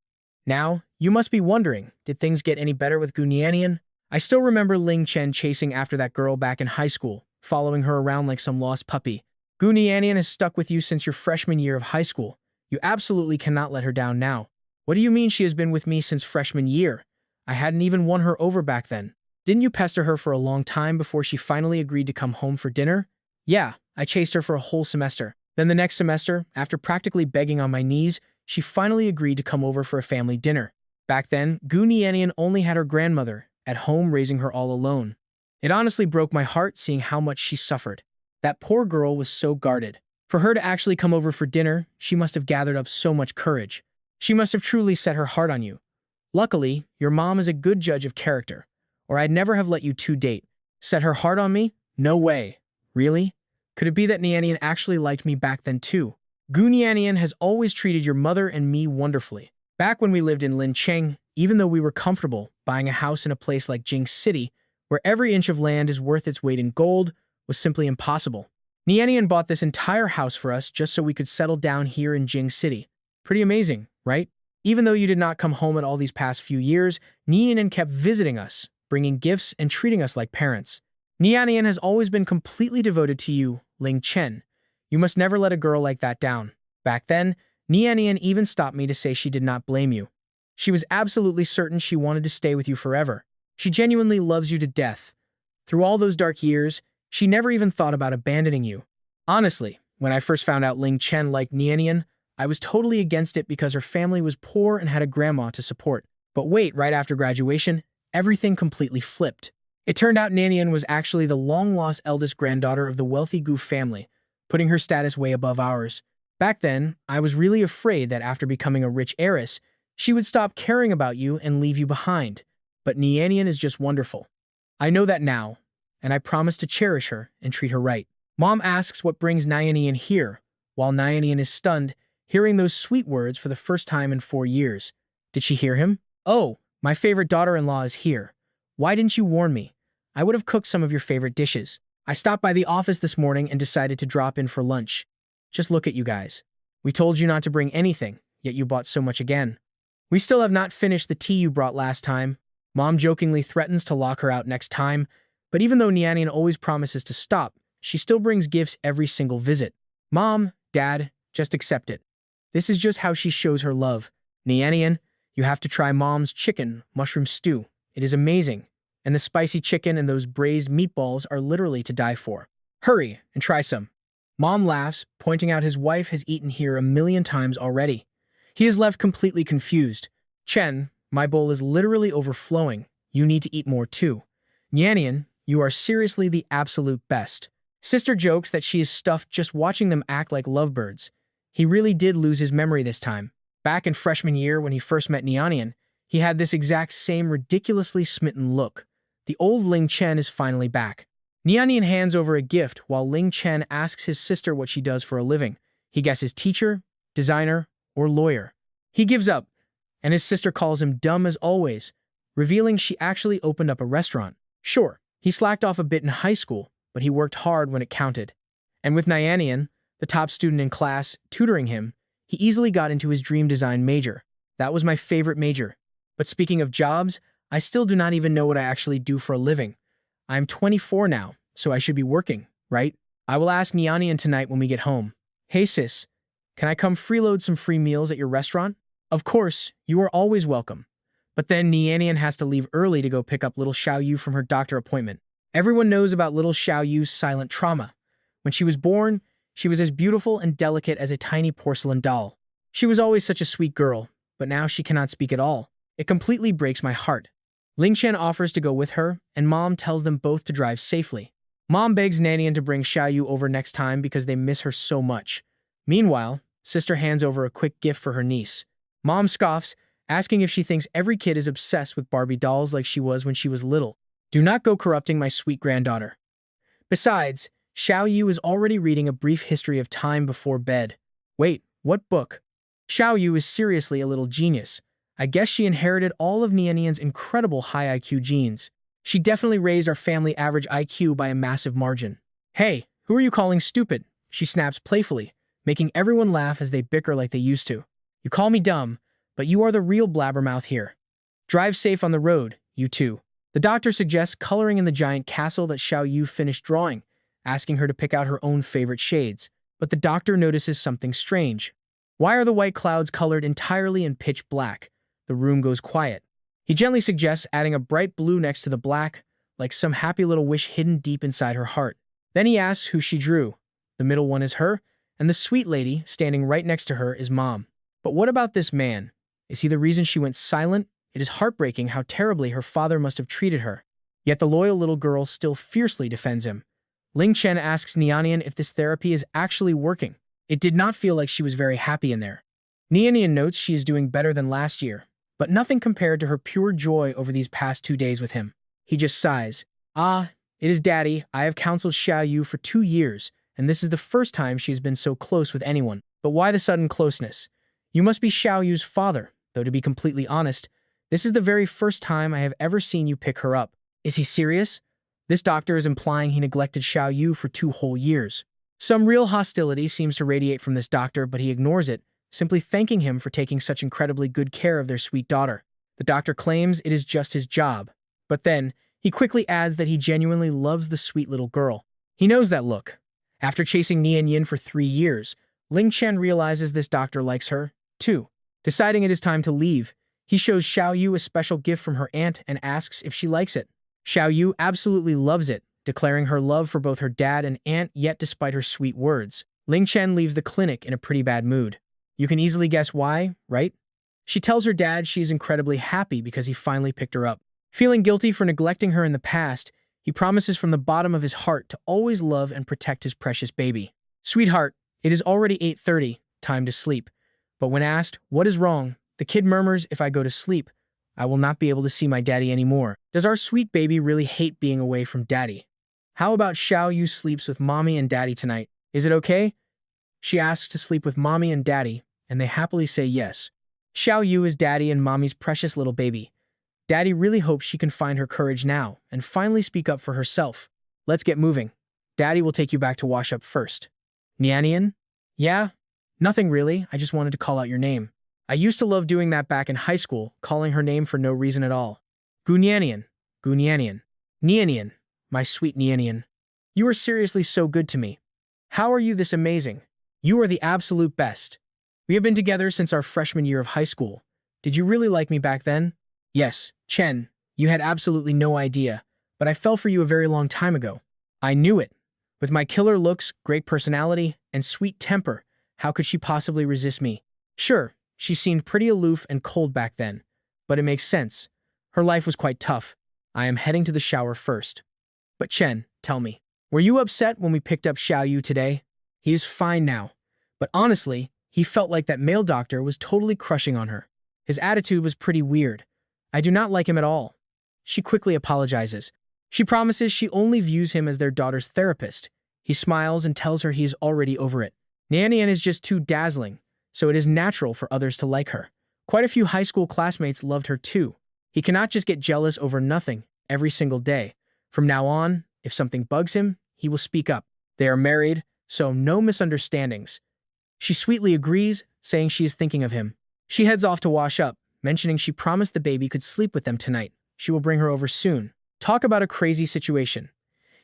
Now, you must be wondering, did things get any better with Gunianian? I still remember Ling Chen chasing after that girl back in high school, following her around like some lost puppy. Gunianian has stuck with you since your freshman year of high school. You absolutely cannot let her down now. What do you mean she has been with me since freshman year? I hadn't even won her over back then. Didn't you pester her for a long time before she finally agreed to come home for dinner? Yeah, I chased her for a whole semester. Then the next semester, after practically begging on my knees, she finally agreed to come over for a family dinner. Back then, Gunianian only had her grandmother at home raising her all alone. It honestly broke my heart seeing how much she suffered. That poor girl was so guarded. For her to actually come over for dinner, she must have gathered up so much courage. She must have truly set her heart on you. Luckily, your mom is a good judge of character, or I'd never have let you two date. Set her heart on me? No way. Really? Could it be that Nianian actually liked me back then too? Gunianian has always treated your mother and me wonderfully. Back when we lived in Lincheng, even though we were comfortable, buying a house in a place like Jing City, where every inch of land is worth its weight in gold, was simply impossible. Nianian bought this entire house for us just so we could settle down here in Jing City. Pretty amazing, right? Even though you did not come home in all these past few years, Nianian kept visiting us, bringing gifts and treating us like parents. Nianian has always been completely devoted to you, Ling Chen. You must never let a girl like that down. Back then, Nianian even stopped me to say she did not blame you. She was absolutely certain she wanted to stay with you forever. She genuinely loves you to death. Through all those dark years, she never even thought about abandoning you. Honestly, when I first found out Ling Chen liked Nianian, I was totally against it because her family was poor and had a grandma to support. But wait, right after graduation, everything completely flipped. It turned out Nianian was actually the long-lost eldest granddaughter of the wealthy Gu family, putting her status way above ours. Back then, I was really afraid that after becoming a rich heiress, she would stop caring about you and leave you behind. But Nianian is just wonderful. I know that now, and I promise to cherish her and treat her right. Mom asks what brings Nianian here, while Nianian is stunned, hearing those sweet words for the first time in 4 years. Did she hear him? Oh, my favorite daughter-in-law is here. Why didn't you warn me? I would have cooked some of your favorite dishes. I stopped by the office this morning and decided to drop in for lunch. Just look at you guys. We told you not to bring anything, yet you bought so much again. We still have not finished the tea you brought last time. Mom jokingly threatens to lock her out next time, but even though Nianian always promises to stop, she still brings gifts every single visit. Mom, Dad, just accept it. This is just how she shows her love. Nianian, you have to try Mom's chicken mushroom stew. It is amazing. And the spicy chicken and those braised meatballs are literally to die for. Hurry and try some. Mom laughs, pointing out his wife has eaten here 1,000,000 times already. He is left completely confused. Chen, my bowl is literally overflowing. You need to eat more too. Nianian, you are seriously the absolute best. Sister jokes that she is stuffed just watching them act like lovebirds. He really did lose his memory this time. Back in freshman year when he first met Nianian, he had this exact same ridiculously smitten look. The old Ling Chen is finally back. Nianian hands over a gift while Ling Chen asks his sister what she does for a living. He guesses teacher, designer, or lawyer. He gives up, and his sister calls him dumb as always, revealing she actually opened up a restaurant. Sure, he slacked off a bit in high school, but he worked hard when it counted. And with Nianian, the top student in class, tutoring him, He easily got into his dream design major. That was my favorite major. But speaking of jobs, I still do not even know what I actually do for a living. I am 24 now, so I should be working, right? I will ask Nianian tonight when we get home. Hey sis, can I come freeload some free meals at your restaurant? Of course, you are always welcome. But then Nianian has to leave early to go pick up little Xiaoyu from her doctor appointment. Everyone knows about little Xiaoyu's silent trauma. When she was born, she was as beautiful and delicate as a tiny porcelain doll. She was always such a sweet girl, but now she cannot speak at all. It completely breaks my heart. Ling Chen offers to go with her, and Mom tells them both to drive safely. Mom begs Nanian to bring Xiaoyu over next time because they miss her so much. Meanwhile, Sister hands over a quick gift for her niece. Mom scoffs, asking if she thinks every kid is obsessed with Barbie dolls like she was when she was little. Do not go corrupting my sweet granddaughter. Besides, Xiaoyu is already reading a brief history of time before bed. Wait, what book? Xiaoyu is seriously a little genius. I guess she inherited all of Nianian's incredible high IQ genes. She definitely raised our family average IQ by a massive margin. Hey, who are you calling stupid? She snaps playfully, making everyone laugh as they bicker like they used to. You call me dumb, but you are the real blabbermouth here. Drive safe on the road, you two. The doctor suggests coloring in the giant castle that Xiaoyu finished drawing, asking her to pick out her own favorite shades. But the doctor notices something strange. Why are the white clouds colored entirely in pitch black? The room goes quiet. He gently suggests adding a bright blue next to the black, like some happy little wish hidden deep inside her heart. Then he asks who she drew. The middle one is her, and the sweet lady standing right next to her is Mom. But what about this man? Is he the reason she went silent? It is heartbreaking how terribly her father must have treated her. Yet the loyal little girl still fiercely defends him. Ling Chen asks Nianian if this therapy is actually working. It did not feel like she was very happy in there. Nianian notes she is doing better than last year, but nothing compared to her pure joy over these past 2 days with him. He just sighs. Ah, it is Daddy. I have counseled Xiaoyu for 2 years, and this is the first time she has been so close with anyone. But why the sudden closeness? You must be Xiaoyu's father, though to be completely honest, this is the very first time I have ever seen you pick her up. Is he serious? This doctor is implying he neglected Xiaoyu for 2 whole years. Some real hostility seems to radiate from this doctor, but he ignores it, simply thanking him for taking such incredibly good care of their sweet daughter. The doctor claims it is just his job. But then, he quickly adds that he genuinely loves the sweet little girl. He knows that look. After chasing Nian Yin for 3 years, Ling Chen realizes this doctor likes her, too. Deciding it is time to leave, he shows Xiaoyu a special gift from her aunt and asks if she likes it. Xiaoyu absolutely loves it, declaring her love for both her dad and aunt, yet despite her sweet words, Ling Chen leaves the clinic in a pretty bad mood. You can easily guess why, right? She tells her dad she is incredibly happy because he finally picked her up. Feeling guilty for neglecting her in the past, he promises from the bottom of his heart to always love and protect his precious baby. Sweetheart, it is already 8:30, time to sleep. But when asked, what is wrong, the kid murmurs, if I go to sleep, I will not be able to see my daddy anymore. Does our sweet baby really hate being away from daddy? How about Xiaoyu sleeps with mommy and daddy tonight? Is it okay? She asks to sleep with mommy and daddy, and they happily say yes. Xiaoyu is daddy and mommy's precious little baby. Daddy really hopes she can find her courage now and finally speak up for herself. Let's get moving. Daddy will take you back to wash up first. Nianian? Yeah? Nothing really, I just wanted to call out your name. I used to love doing that back in high school, calling her name for no reason at all. Gunianian. Gunianian. Nianian. My sweet Nianian. You are seriously so good to me. How are you this amazing? You are the absolute best. We have been together since our freshman year of high school. Did you really like me back then? Yes, Chen, you had absolutely no idea, but I fell for you a very long time ago. I knew it. With my killer looks, great personality, and sweet temper, how could she possibly resist me? Sure, she seemed pretty aloof and cold back then, but it makes sense. Her life was quite tough. I am heading to the shower first. But Chen, tell me, were you upset when we picked up Xiaoyu today? He is fine now, but honestly, he felt like that male doctor was totally crushing on her. His attitude was pretty weird. I do not like him at all. She quickly apologizes. She promises she only views him as their daughter's therapist. He smiles and tells her he is already over it. Nianian is just too dazzling, so it is natural for others to like her. Quite a few high school classmates loved her too. He cannot just get jealous over nothing every single day. From now on, if something bugs him, he will speak up. They are married, so no misunderstandings. She sweetly agrees, saying she is thinking of him. She heads off to wash up, mentioning she promised the baby could sleep with them tonight. She will bring her over soon. Talk about a crazy situation.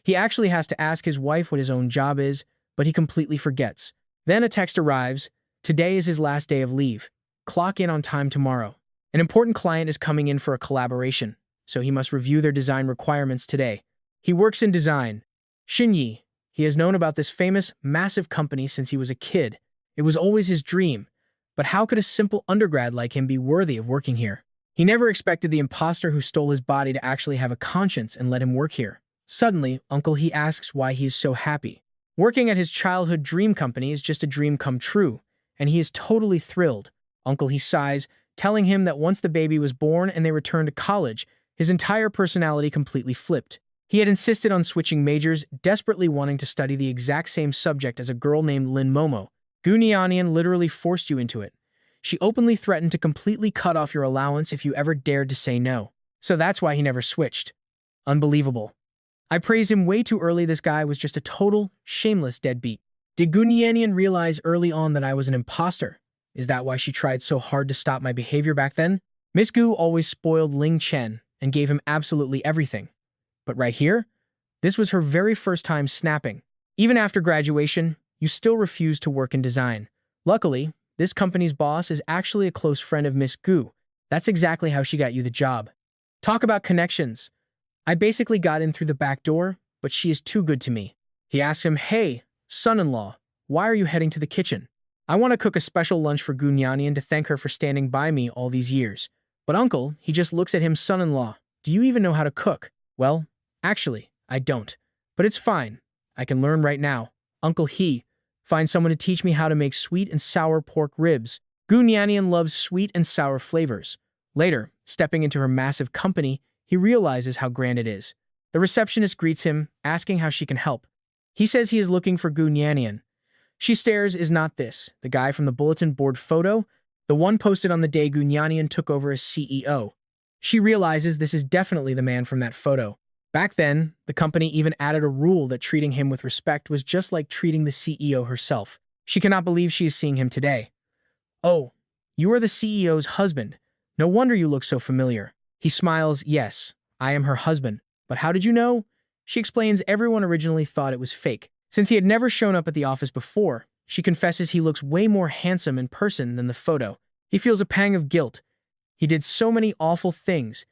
He actually has to ask his wife what his own job is, but he completely forgets. Then a text arrives. Today is his last day of leave. Clock in on time tomorrow. An important client is coming in for a collaboration, so he must review their design requirements today. He works in design. Xinyi. He has known about this famous, massive company since he was a kid. It was always his dream. But how could a simple undergrad like him be worthy of working here? He never expected the imposter who stole his body to actually have a conscience and let him work here. Suddenly, Uncle He asks why he is so happy. Working at his childhood dream company is just a dream come true, and he is totally thrilled. Uncle He sighs, telling him that once the baby was born and they returned to college, his entire personality completely flipped. He had insisted on switching majors, desperately wanting to study the exact same subject as a girl named Lin Momo. Gunianian literally forced you into it. She openly threatened to completely cut off your allowance if you ever dared to say no. So that's why he never switched. Unbelievable. I praised him way too early. This guy was just a total, shameless deadbeat. Did Gunianian realize early on that I was an imposter? Is that why she tried so hard to stop my behavior back then? Miss Gu always spoiled Ling Chen and gave him absolutely everything. But right here, this was her very first time snapping. Even after graduation, you still refuse to work in design. Luckily, this company's boss is actually a close friend of Miss Gu. That's exactly how she got you the job. Talk about connections. I basically got in through the back door, but she is too good to me. He asks him, "Hey, son-in-law, why are you heading to the kitchen?" I want to cook a special lunch for Gunyanian to thank her for standing by me all these years. But uncle, he just looks at him, "Son-in-law, do you even know how to cook?" Well, actually, I don't. But it's fine. I can learn right now. Uncle He, find someone to teach me how to make sweet and sour pork ribs. Gunyanian loves sweet and sour flavors. Later, stepping into her massive company, he realizes how grand it is. The receptionist greets him, asking how she can help. He says he is looking for Gunyanian. She stares. Is not this the guy from the bulletin board photo? The one posted on the day Gunyanian took over as CEO. She realizes this is definitely the man from that photo. Back then, the company even added a rule that treating him with respect was just like treating the CEO herself. She cannot believe she is seeing him today. "Oh, you are the CEO's husband. No wonder you look so familiar." He smiles. "Yes, I am her husband. But how did you know?" She explains everyone originally thought it was fake. Since he had never shown up at the office before, she confesses he looks way more handsome in person than the photo. He feels a pang of guilt. He did so many awful things.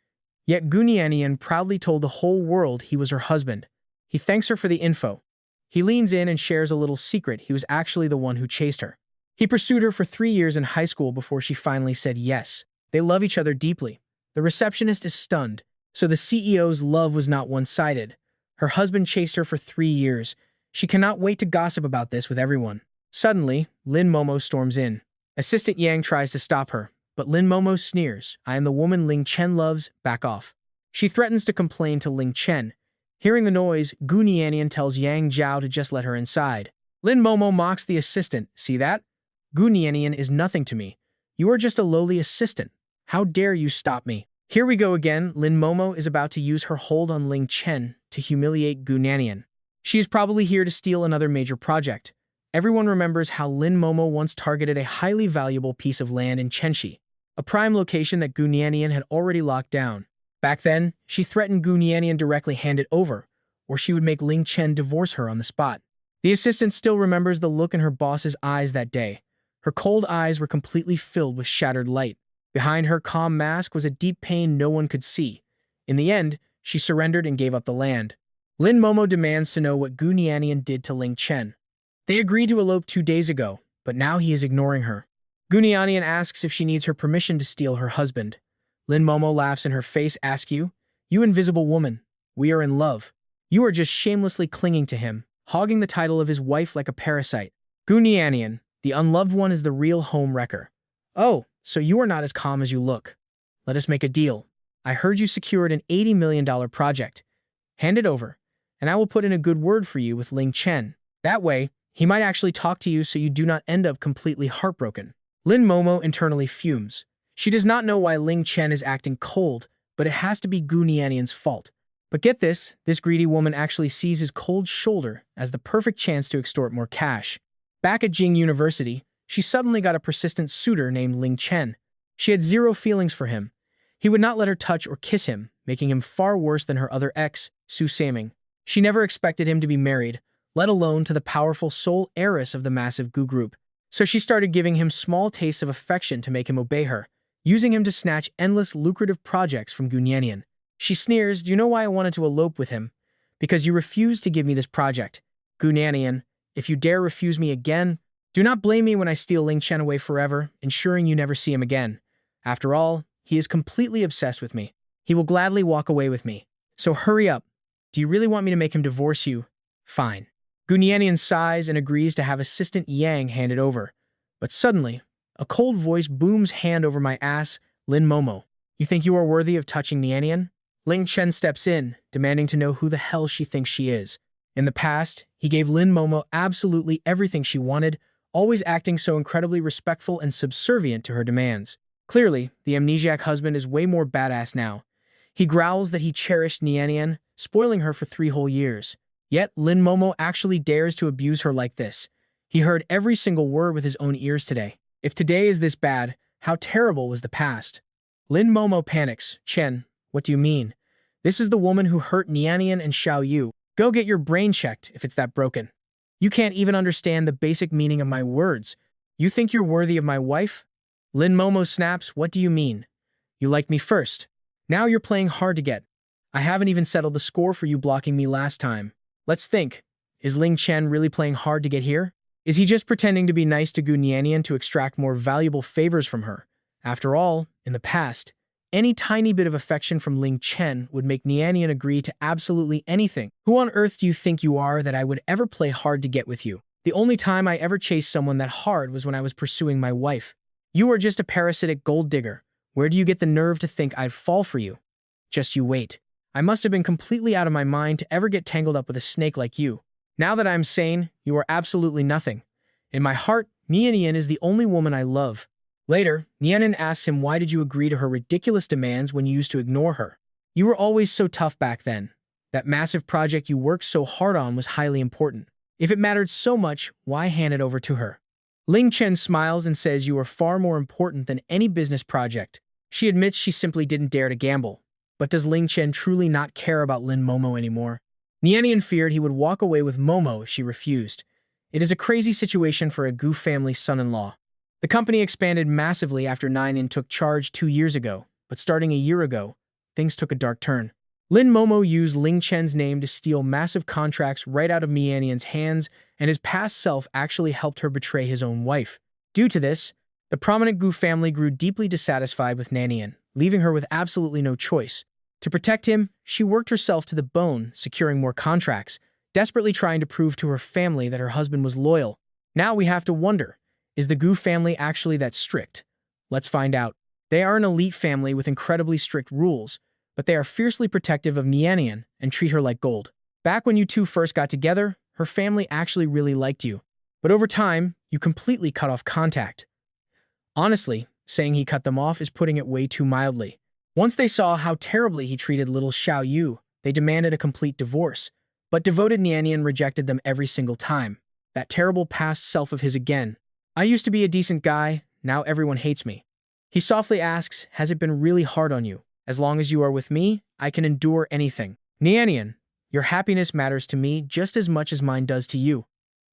Yet Gunyanian proudly told the whole world he was her husband. He thanks her for the info. He leans in and shares a little secret. He was actually the one who chased her. He pursued her for 3 years in high school before she finally said yes. They love each other deeply. The receptionist is stunned. So the CEO's love was not one-sided. Her husband chased her for 3 years. She cannot wait to gossip about this with everyone. Suddenly, Lin Momo storms in. Assistant Yang tries to stop her, but Lin Momo sneers. "I am the woman Ling Chen loves, back off." She threatens to complain to Ling Chen. Hearing the noise, Gunyanian tells Yang Zhao to just let her inside. Lin Momo mocks the assistant. "See that? Gunyanian is nothing to me. You are just a lowly assistant. How dare you stop me?" Here we go again. Lin Momo is about to use her hold on Ling Chen to humiliate Gunyanian. She is probably here to steal another major project. Everyone remembers how Lin Momo once targeted a highly valuable piece of land in Chenxi, a prime location that Gunyanian had already locked down. Back then, she threatened Gunyanian directly hand it over, or she would make Ling Chen divorce her on the spot. The assistant still remembers the look in her boss's eyes that day. Her cold eyes were completely filled with shattered light. Behind her calm mask was a deep pain no one could see. In the end, she surrendered and gave up the land. Lin Momo demands to know what Gunyanian did to Ling Chen. They agreed to elope 2 days ago, but now he is ignoring her. Gunyanian asks if she needs her permission to steal her husband. Lin Momo laughs in her face. "Ask you? You invisible woman. We are in love. You are just shamelessly clinging to him, hogging the title of his wife like a parasite." Gunyanian, the unloved one, is the real home wrecker. "Oh, so you are not as calm as you look. Let us make a deal. I heard you secured an $80 million project. Hand it over, and I will put in a good word for you with Ling Chen. That way, he might actually talk to you so you do not end up completely heartbroken." Lin Momo internally fumes. She does not know why Ling Chen is acting cold, but it has to be Gunyanian's fault. But get this greedy woman actually sees his cold shoulder as the perfect chance to extort more cash. Back at Jing University, she suddenly got a persistent suitor named Ling Chen. She had zero feelings for him. He would not let her touch or kiss him, making him far worse than her other ex, Su Saming. She never expected him to be married, let alone to the powerful sole heiress of the massive Gu group. So she started giving him small tastes of affection to make him obey her, using him to snatch endless lucrative projects from Gu Nianian. She sneers, "Do you know why I wanted to elope with him? Because you refused to give me this project. Gu Nianian, if you dare refuse me again, do not blame me when I steal Ling Chen away forever, ensuring you never see him again. After all, he is completely obsessed with me. He will gladly walk away with me. So hurry up. Do you really want me to make him divorce you? Fine." Gu Nianian sighs and agrees to have Assistant Yang hand it over. But suddenly, a cold voice booms hand over my ass, "Lin Momo, you think you are worthy of touching Nianian?" Ling Chen steps in, demanding to know who the hell she thinks she is. In the past, he gave Lin Momo absolutely everything she wanted, always acting so incredibly respectful and subservient to her demands. Clearly, the amnesiac husband is way more badass now. He growls that he cherished Nianian, spoiling her for 3 whole years. Yet, Lin Momo actually dares to abuse her like this. He heard every single word with his own ears today. If today is this bad, how terrible was the past? Lin Momo panics. "Chen, what do you mean? This is the woman who hurt Nianian and Xiao Yu. Go get your brain checked if it's that broken. You can't even understand the basic meaning of my words. You think you're worthy of my wife?" Lin Momo snaps, "What do you mean? You liked me first. Now you're playing hard to get. I haven't even settled the score for you blocking me last time. Let's think. Is Ling Chen really playing hard to get here? Is he just pretending to be nice to Gu Nianian to extract more valuable favors from her? After all, in the past, any tiny bit of affection from Ling Chen would make Nianian agree to absolutely anything. Who on earth do you think you are that I would ever play hard to get with you? The only time I ever chased someone that hard was when I was pursuing my wife. You are just a parasitic gold digger. Where do you get the nerve to think I'd fall for you? Just you wait. I must have been completely out of my mind to ever get tangled up with a snake like you. Now that I'm sane, you are absolutely nothing. In my heart, Nianian is the only woman I love." Later, Nianian asks him, "Why did you agree to her ridiculous demands when you used to ignore her? You were always so tough back then. That massive project you worked so hard on was highly important. If it mattered so much, why hand it over to her?" Ling Chen smiles and says, "You are far more important than any business project." She admits she simply didn't dare to gamble. But does Ling Chen truly not care about Lin Momo anymore? Nianian feared he would walk away with Momo if she refused. It is a crazy situation for a Gu family son-in-law. The company expanded massively after Nianian took charge 2 years ago, but starting a year ago, things took a dark turn. Lin Momo used Ling Chen's name to steal massive contracts right out of Nianian's hands, and his past self actually helped her betray his own wife. Due to this, the prominent Gu family grew deeply dissatisfied with Nianian, leaving her with absolutely no choice. To protect him, she worked herself to the bone, securing more contracts, desperately trying to prove to her family that her husband was loyal. Now we have to wonder, is the Gu family actually that strict? Let's find out. They are an elite family with incredibly strict rules, but they are fiercely protective of Nianian and treat her like gold. Back when you two first got together, her family actually really liked you. But over time, you completely cut off contact. Honestly, saying he cut them off is putting it way too mildly. Once they saw how terribly he treated little Xiao Yu, they demanded a complete divorce. But devoted Nianian rejected them every single time. That terrible past self of his again. "I used to be a decent guy, now everyone hates me." He softly asks, "Has it been really hard on you? As long as you are with me, I can endure anything. Nianian, your happiness matters to me just as much as mine does to you.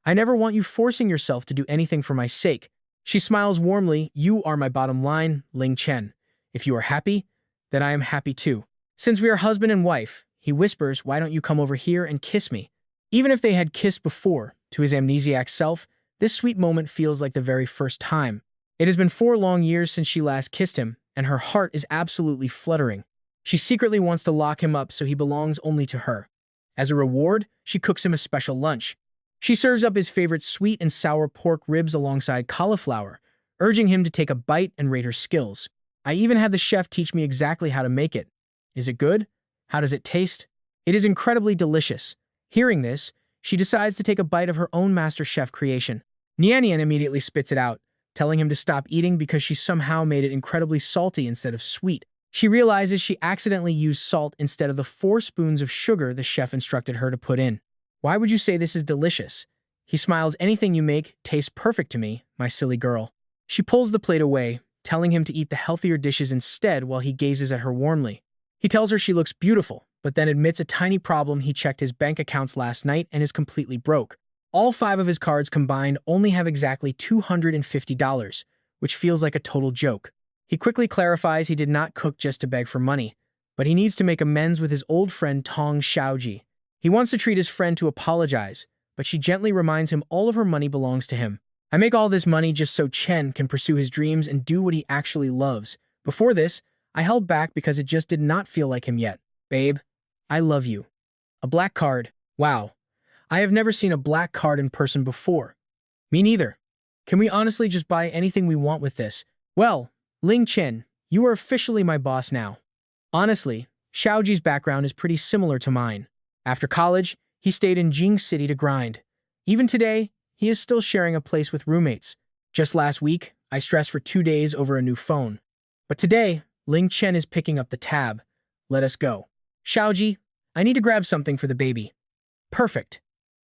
I never want you forcing yourself to do anything for my sake." She smiles warmly, "You are my bottom line, Ling Chen. If you are happy, then I am happy too. Since we are husband and wife," he whispers, "why don't you come over here and kiss me?" Even if they had kissed before, to his amnesiac self, this sweet moment feels like the very first time. It has been 4 long years since she last kissed him, and her heart is absolutely fluttering. She secretly wants to lock him up so he belongs only to her. As a reward, she cooks him a special lunch. She serves up his favorite sweet and sour pork ribs alongside cauliflower, urging him to take a bite and rate her skills. "I even had the chef teach me exactly how to make it. Is it good? How does it taste?" "It is incredibly delicious." Hearing this, she decides to take a bite of her own master chef creation. Nianian immediately spits it out, telling him to stop eating because she somehow made it incredibly salty instead of sweet. She realizes she accidentally used salt instead of the 4 spoons of sugar the chef instructed her to put in. "Why would you say this is delicious? He smiles, anything you make tastes perfect to me, my silly girl. She pulls the plate away, telling him to eat the healthier dishes instead while he gazes at her warmly. He tells her she looks beautiful, but then admits a tiny problem. He checked his bank accounts last night and is completely broke. All 5 of his cards combined only have exactly $250, which feels like a total joke. He quickly clarifies he did not cook just to beg for money, but he needs to make amends with his old friend Tong Xiaoji. He wants to treat his friend to apologize, but she gently reminds him all of her money belongs to him. I make all this money just so Chen can pursue his dreams and do what he actually loves. Before this, I held back because it just did not feel like him yet. Babe, I love you. A black card. Wow. I have never seen a black card in person before. Me neither. Can we honestly just buy anything we want with this? Well, Ling Chen, you are officially my boss now. Honestly, Xiaoji's background is pretty similar to mine. After college, he stayed in Jing City to grind. Even today, he is still sharing a place with roommates. Just last week, I stressed for 2 days over a new phone. But today, Ling Chen is picking up the tab. Let us go. Xiaoji, I need to grab something for the baby. Perfect.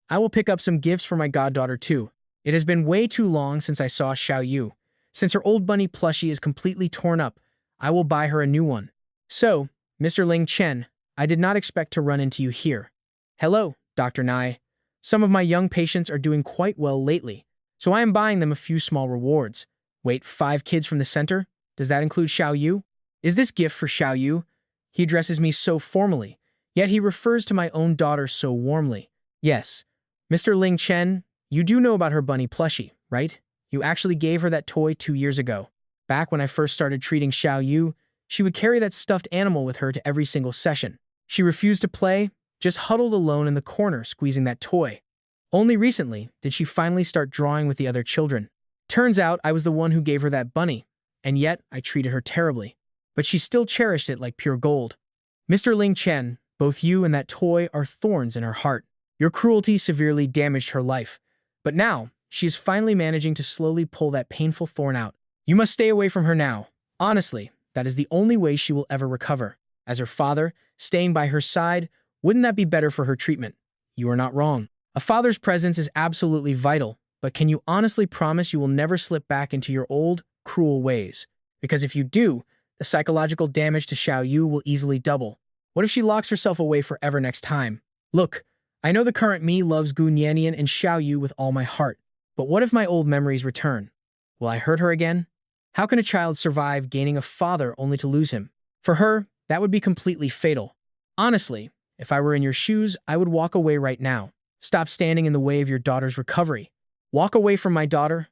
I will pick up some gifts for my goddaughter too. It has been way too long since I saw Xiao Yu. Since her old bunny plushie is completely torn up, I will buy her a new one. So, Mr. Ling Chen, I did not expect to run into you here. Hello, Dr. Nai. Some of my young patients are doing quite well lately, so I am buying them a few small rewards. Wait, 5 kids from the center? Does that include Xiao Yu? Is this gift for Xiao Yu? He addresses me so formally, yet he refers to my own daughter so warmly. Yes. Mr. Ling Chen, you do know about her bunny plushie, right? You actually gave her that toy 2 years ago. Back when I first started treating Xiao Yu, she would carry that stuffed animal with her to every single session. She refused to play, just huddled alone in the corner squeezing that toy. Only recently did she finally start drawing with the other children. Turns out I was the one who gave her that bunny, and yet I treated her terribly. But she still cherished it like pure gold. Mr. Ling Chen, both you and that toy are thorns in her heart. Your cruelty severely damaged her life, but now she is finally managing to slowly pull that painful thorn out. You must stay away from her now. Honestly, that is the only way she will ever recover. As her father, staying by her side, wouldn't that be better for her treatment? You are not wrong. A father's presence is absolutely vital, but can you honestly promise you will never slip back into your old, cruel ways? Because if you do, the psychological damage to Xiao Yu will easily double. What if she locks herself away forever next time? Look, I know the current me loves Gu Nianian and Xiao Yu with all my heart, but what if my old memories return? Will I hurt her again? How can a child survive gaining a father only to lose him? For her, that would be completely fatal. Honestly, if I were in your shoes, I would walk away right now. Stop standing in the way of your daughter's recovery. Walk away from my daughter?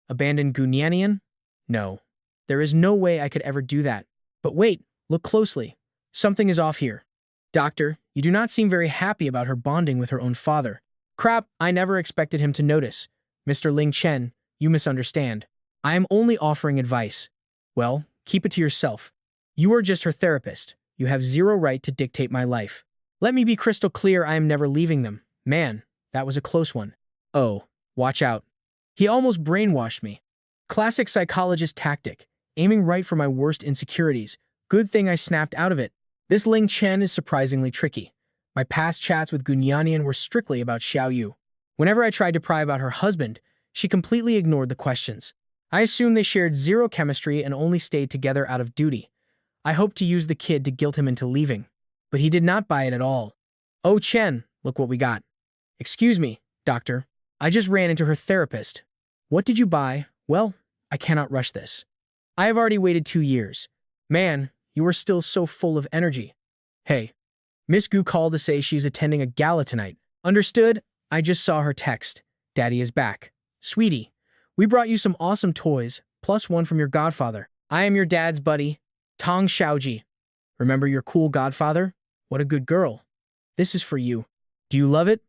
Abandon Gu Nianian? No. There is no way I could ever do that. But wait, look closely. Something is off here. Doctor, you do not seem very happy about her bonding with her own father. Crap, I never expected him to notice. Mr. Ling Chen, you misunderstand. I am only offering advice. Well, keep it to yourself. You are just her therapist. You have zero right to dictate my life. Let me be crystal clear, I am never leaving them. Man, that was a close one. Oh, watch out. He almost brainwashed me. Classic psychologist tactic, aiming right for my worst insecurities. Good thing I snapped out of it. This Ling Chen is surprisingly tricky. My past chats with Gunyanian were strictly about Xiao Yu. Whenever I tried to pry about her husband, she completely ignored the questions. I assumed they shared zero chemistry and only stayed together out of duty. I hoped to use the kid to guilt him into leaving, but he did not buy it at all. Oh, Chen, look what we got. Excuse me, doctor. I just ran into her therapist. What did you buy? Well, I cannot rush this. I have already waited 2 years. Man, you are still so full of energy. Hey, Miss Gu called to say she's attending a gala tonight. Understood? I just saw her text. Daddy is back. Sweetie, we brought you some awesome toys, plus one from your godfather. I am your dad's buddy, Tong Xiaoji. Remember your cool godfather? What a good girl. This is for you. Do you love it?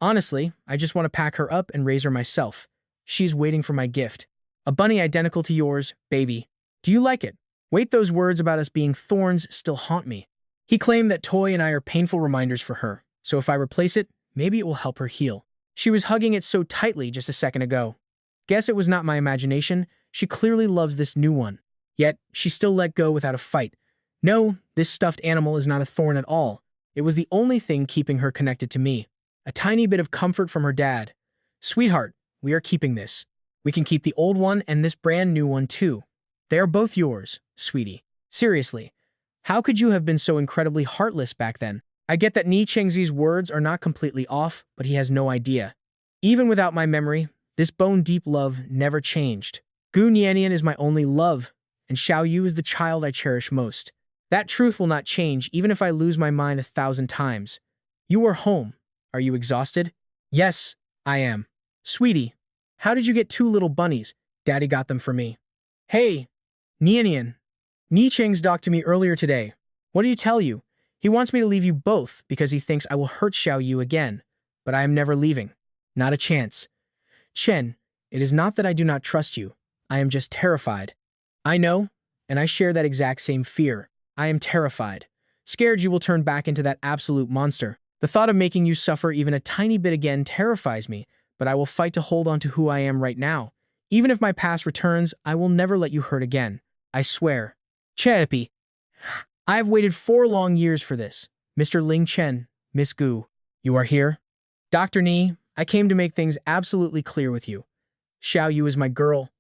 Honestly, I just want to pack her up and raise her myself. She's waiting for my gift. A bunny identical to yours, baby. Do you like it? Wait, those words about us being thorns still haunt me. He claimed that toy and I are painful reminders for her, so if I replace it, maybe it will help her heal. She was hugging it so tightly just a second ago. Guess it was not my imagination. She clearly loves this new one. Yet, she still let go without a fight. No, this stuffed animal is not a thorn at all. It was the only thing keeping her connected to me. A tiny bit of comfort from her dad. Sweetheart, we are keeping this. We can keep the old one and this brand new one too. They are both yours, sweetie. Seriously, how could you have been so incredibly heartless back then? I get that Ni Chengzi's words are not completely off, but he has no idea. Even without my memory, this bone-deep love never changed. Gu Nianian is my only love, and Xiao Yu is the child I cherish most. That truth will not change even if I lose my mind 1,000 times. You are home. Are you exhausted? Yes, I am. Sweetie, how did you get two little bunnies? Daddy got them for me. Hey, Nianian. Ni Cheng's talked to me earlier today. What did he tell you? He wants me to leave you both because he thinks I will hurt Xiao Yu again. But I am never leaving. Not a chance. Chen, it is not that I do not trust you. I am just terrified. I know, and I share that exact same fear. I am terrified. Scared you will turn back into that absolute monster. The thought of making you suffer even a tiny bit again terrifies me, but I will fight to hold on to who I am right now. Even if my past returns, I will never let you hurt again. I swear. Chepi. I have waited 4 long years for this. Mr. Ling Chen, Miss Gu, you are here? Dr. Ni, I came to make things absolutely clear with you. Xiao Yu is my girl,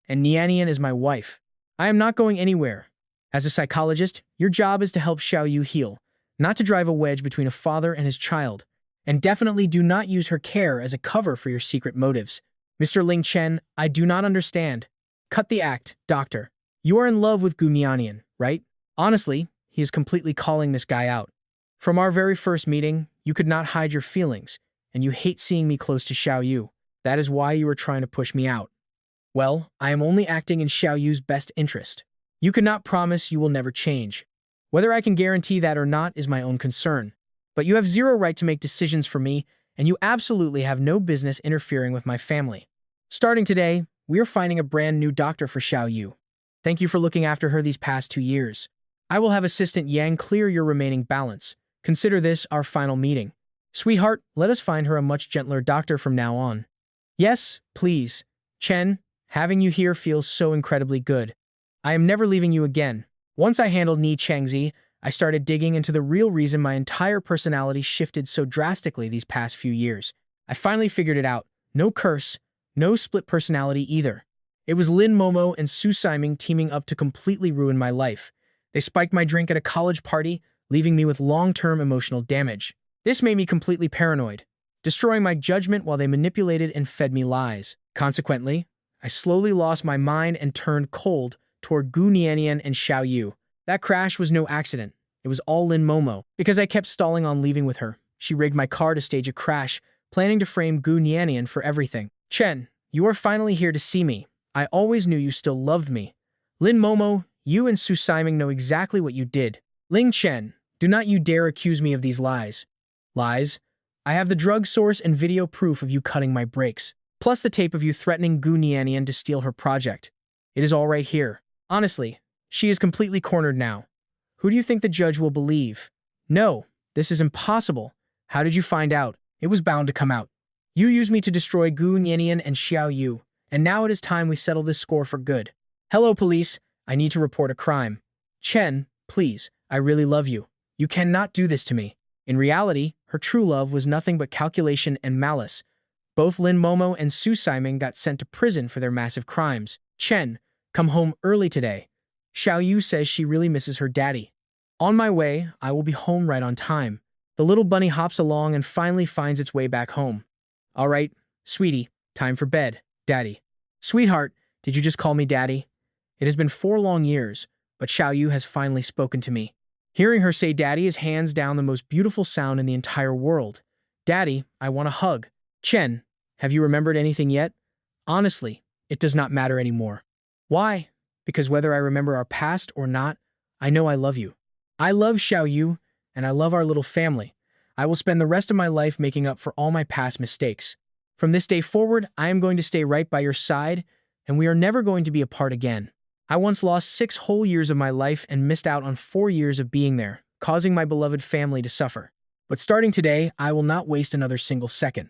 and Nianian is my wife. I am not going anywhere. As a psychologist, your job is to help Xiao Yu heal, not to drive a wedge between a father and his child. And definitely do not use her care as a cover for your secret motives. Mr. Ling Chen, I do not understand. Cut the act, doctor. You are in love with Gu Nianian, right? Honestly, he is completely calling this guy out. From our very first meeting, you could not hide your feelings, and you hate seeing me close to Xiao Yu. That is why you were trying to push me out. Well, I am only acting in Xiao Yu's best interest. You cannot promise you will never change. Whether I can guarantee that or not is my own concern. But you have zero right to make decisions for me, and you absolutely have no business interfering with my family. Starting today, we are finding a brand new doctor for Xiao Yu. Thank you for looking after her these past 2 years. I will have Assistant Yang clear your remaining balance. Consider this our final meeting. Sweetheart, let us find her a much gentler doctor from now on. Yes, please. Chen, having you here feels so incredibly good. I am never leaving you again. Once I handled Ni Chengzi, I started digging into the real reason my entire personality shifted so drastically these past few years. I finally figured it out. No curse, no split personality either. It was Lin Momo and Su Siming teaming up to completely ruin my life. They spiked my drink at a college party, leaving me with long-term emotional damage. This made me completely paranoid, destroying my judgment while they manipulated and fed me lies. Consequently, I slowly lost my mind and turned cold toward Gu Nianian and Xiao Yu. That crash was no accident. It was all Lin Momo. Because I kept stalling on leaving with her, she rigged my car to stage a crash, planning to frame Gu Nianian for everything. Chen, you are finally here to see me. I always knew you still loved me. Lin Momo, you and Su Siming know exactly what you did. Ling Chen, do not you dare accuse me of these lies. Lies? I have the drug source and video proof of you cutting my brakes, plus the tape of you threatening Gu Nianian to steal her project. It is all right here. Honestly, she is completely cornered now. Who do you think the judge will believe? No, this is impossible. How did you find out? It was bound to come out. You used me to destroy Gu Nianian and Xiao Yu, and now it is time we settle this score for good. Hello, police. I need to report a crime. Chen, please, I really love you. You cannot do this to me. In reality, her true love was nothing but calculation and malice. Both Lin Momo and Su Siming got sent to prison for their massive crimes. Chen, come home early today. Xiao Yu says she really misses her daddy. On my way, I will be home right on time. The little bunny hops along and finally finds its way back home. All right, sweetie, time for bed, daddy. Sweetheart, did you just call me daddy? It has been 4 long years, but Xiao Yu has finally spoken to me. Hearing her say daddy is hands down the most beautiful sound in the entire world. Daddy, I want a hug. Chen, have you remembered anything yet? Honestly, it does not matter anymore. Why? Because whether I remember our past or not, I know I love you. I love Xiao Yu, and I love our little family. I will spend the rest of my life making up for all my past mistakes. From this day forward, I am going to stay right by your side, and we are never going to be apart again. I once lost 6 whole years of my life and missed out on 4 years of being there, causing my beloved family to suffer. But starting today, I will not waste another single second.